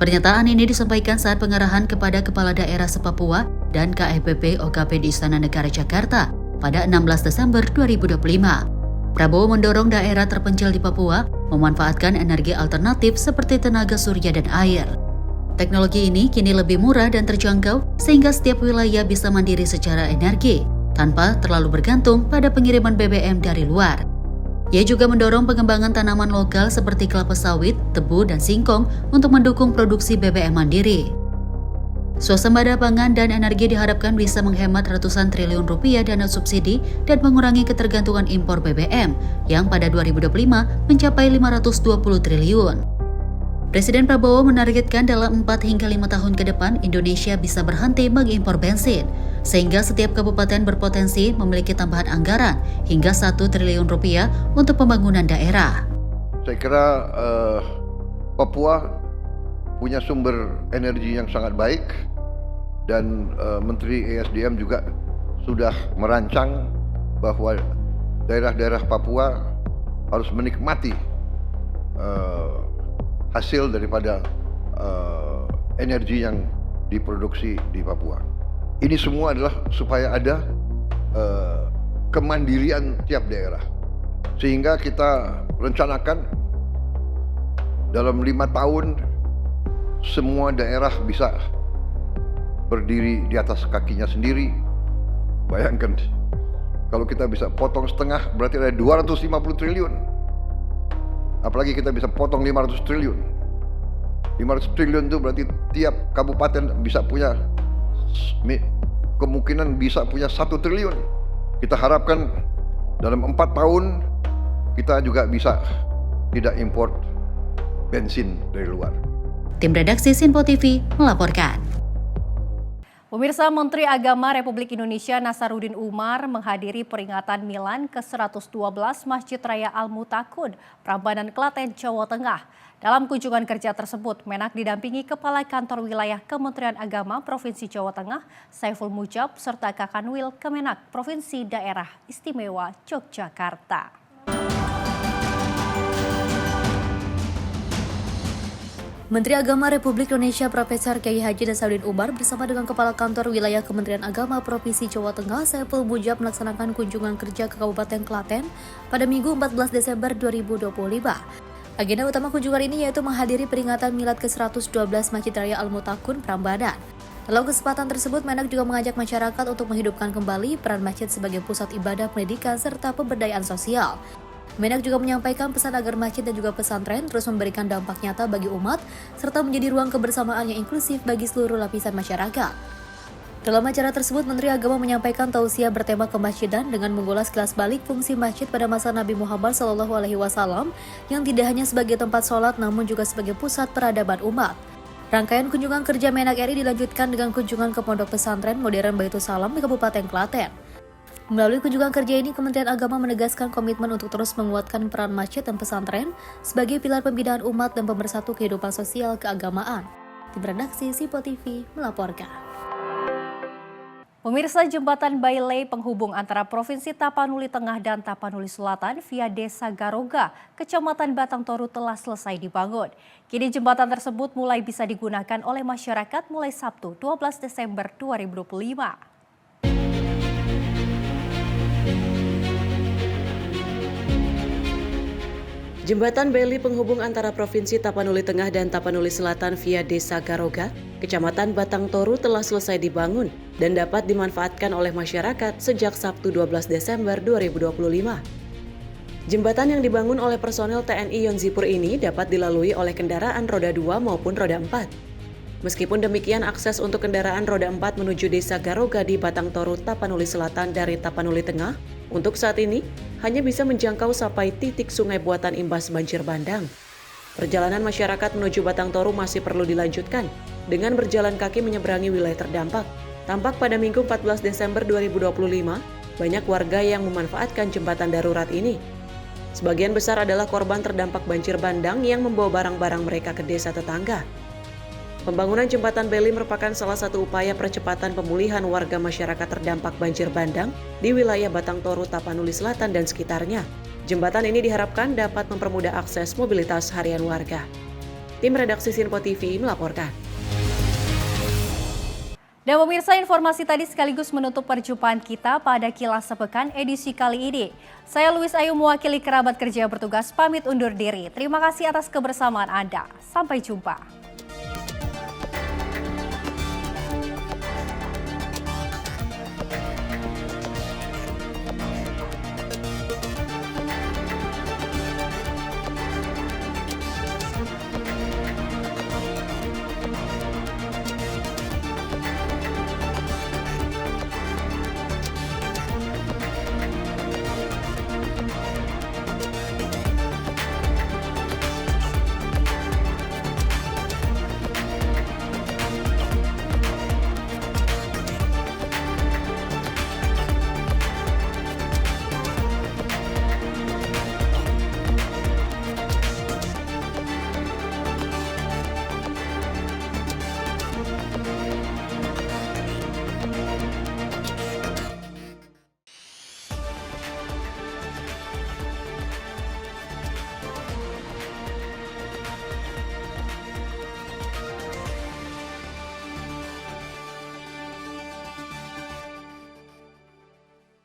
Pernyataan ini disampaikan saat pengarahan kepada Kepala Daerah se-Papua dan KEPP OKP di Istana Negara Jakarta pada 16 Desember 2025. Prabowo mendorong daerah terpencil di Papua memanfaatkan energi alternatif seperti tenaga surya dan air. Teknologi ini kini lebih murah dan terjangkau sehingga setiap wilayah bisa mandiri secara energi tanpa terlalu bergantung pada pengiriman BBM dari luar. Ia juga mendorong pengembangan tanaman lokal seperti kelapa sawit, tebu, dan singkong untuk mendukung produksi BBM mandiri. Swasembada pangan dan energi diharapkan bisa menghemat ratusan triliun rupiah dana subsidi dan mengurangi ketergantungan impor BBM yang pada 2025 mencapai 520 triliun. Presiden Prabowo menargetkan dalam 4 hingga 5 tahun ke depan Indonesia bisa berhenti mengimpor bensin, sehingga setiap kabupaten berpotensi memiliki tambahan anggaran hingga 1 triliun rupiah untuk pembangunan daerah.
Saya kira Papua punya sumber energi yang sangat baik dan Menteri ESDM juga sudah merancang bahwa daerah-daerah Papua harus menikmati hasil daripada energi yang diproduksi di Papua. Ini semua adalah supaya ada kemandirian tiap daerah. Sehingga kita rencanakan dalam 5 tahun semua daerah bisa berdiri di atas kakinya sendiri. Bayangkan, kalau kita bisa potong setengah berarti ada 250 triliun. Apalagi kita bisa potong 500 triliun. 500 triliun itu berarti tiap kabupaten bisa punya, kemungkinan bisa punya 1 triliun. Kita harapkan dalam 4 tahun kita juga bisa tidak import bensin dari luar.
Tim redaksi Simpo TV melaporkan.
Pemirsa, Menteri Agama Republik Indonesia Nasaruddin Umar menghadiri peringatan Milan ke-112 Masjid Raya Al-Mutakun, Prambanan, Klaten, Jawa Tengah. Dalam kunjungan kerja tersebut, Menak didampingi Kepala Kantor Wilayah Kementerian Agama Provinsi Jawa Tengah, Saiful Mujab, serta Kakanwil Kemenak Provinsi Daerah Istimewa Yogyakarta.
Menteri Agama Republik Indonesia Profesor Kiai Haji Nasaruddin Umar bersama dengan Kepala Kantor Wilayah Kementerian Agama Provinsi Jawa Tengah, Saiful Mujab, melaksanakan kunjungan kerja ke Kabupaten Klaten pada Minggu 14 Desember 2025. Agenda utama kunjungan ini yaitu menghadiri peringatan Milad ke-112 Masjid Raya Al-Mutakun, Prambanan. Dalam kesempatan tersebut, Menak juga mengajak masyarakat untuk menghidupkan kembali peran masjid sebagai pusat ibadah, pendidikan, serta pemberdayaan sosial. Menak juga menyampaikan pesan agar masjid dan juga pesantren terus memberikan dampak nyata bagi umat, serta menjadi ruang kebersamaan yang inklusif bagi seluruh lapisan masyarakat. Dalam acara tersebut, Menteri Agama menyampaikan tausiah bertema kemasjidan dengan mengulas kilas balik fungsi masjid pada masa Nabi Muhammad SAW yang tidak hanya sebagai tempat sholat namun juga sebagai pusat peradaban umat. Rangkaian kunjungan kerja Menak RI dilanjutkan dengan kunjungan ke Pondok Pesantren Modern Baitul Salam di Kabupaten Klaten. Melalui kunjungan kerja ini, Kementerian Agama menegaskan komitmen untuk terus menguatkan peran masjid dan pesantren sebagai pilar pembinaan umat dan pemersatu kehidupan sosial keagamaan. Tim redaksi Sipo TV melaporkan.
Pemirsa, jembatan Bailey penghubung antara Provinsi Tapanuli Tengah dan Tapanuli Selatan via Desa Garoga, Kecamatan Batang Toru telah selesai dibangun. Kini jembatan tersebut mulai bisa digunakan oleh masyarakat mulai Sabtu 12 Desember 2025.
Jembatan Bailey penghubung antara Provinsi Tapanuli Tengah dan Tapanuli Selatan via Desa Garoga, Kecamatan Batang Toru telah selesai dibangun dan dapat dimanfaatkan oleh masyarakat sejak Sabtu 12 Desember 2025. Jembatan yang dibangun oleh personel TNI Yonzipur ini dapat dilalui oleh kendaraan roda 2 maupun roda 4. Meskipun demikian, akses untuk kendaraan roda 4 menuju Desa Garoga di Batang Toru, Tapanuli Selatan dari Tapanuli Tengah untuk saat ini hanya bisa menjangkau sampai titik sungai buatan imbas banjir bandang. Perjalanan masyarakat menuju Batang Toru masih perlu dilanjutkan dengan berjalan kaki menyeberangi wilayah terdampak. Tampak pada Minggu 14 Desember 2025, banyak warga yang memanfaatkan jembatan darurat ini. Sebagian besar adalah korban terdampak banjir bandang yang membawa barang-barang mereka ke desa tetangga. Pembangunan jembatan Bailey merupakan salah satu upaya percepatan pemulihan warga masyarakat terdampak banjir bandang di wilayah Batang Toru, Tapanuli Selatan dan sekitarnya. Jembatan ini diharapkan dapat mempermudah akses mobilitas harian warga. Tim redaksi Sinpo TV melaporkan.
Dan pemirsa, informasi tadi sekaligus menutup perjumpaan kita pada Kilas Sepekan edisi kali ini. Saya Luis Ayu mewakili kerabat kerja yang bertugas pamit undur diri. Terima kasih atas kebersamaan Anda. Sampai jumpa.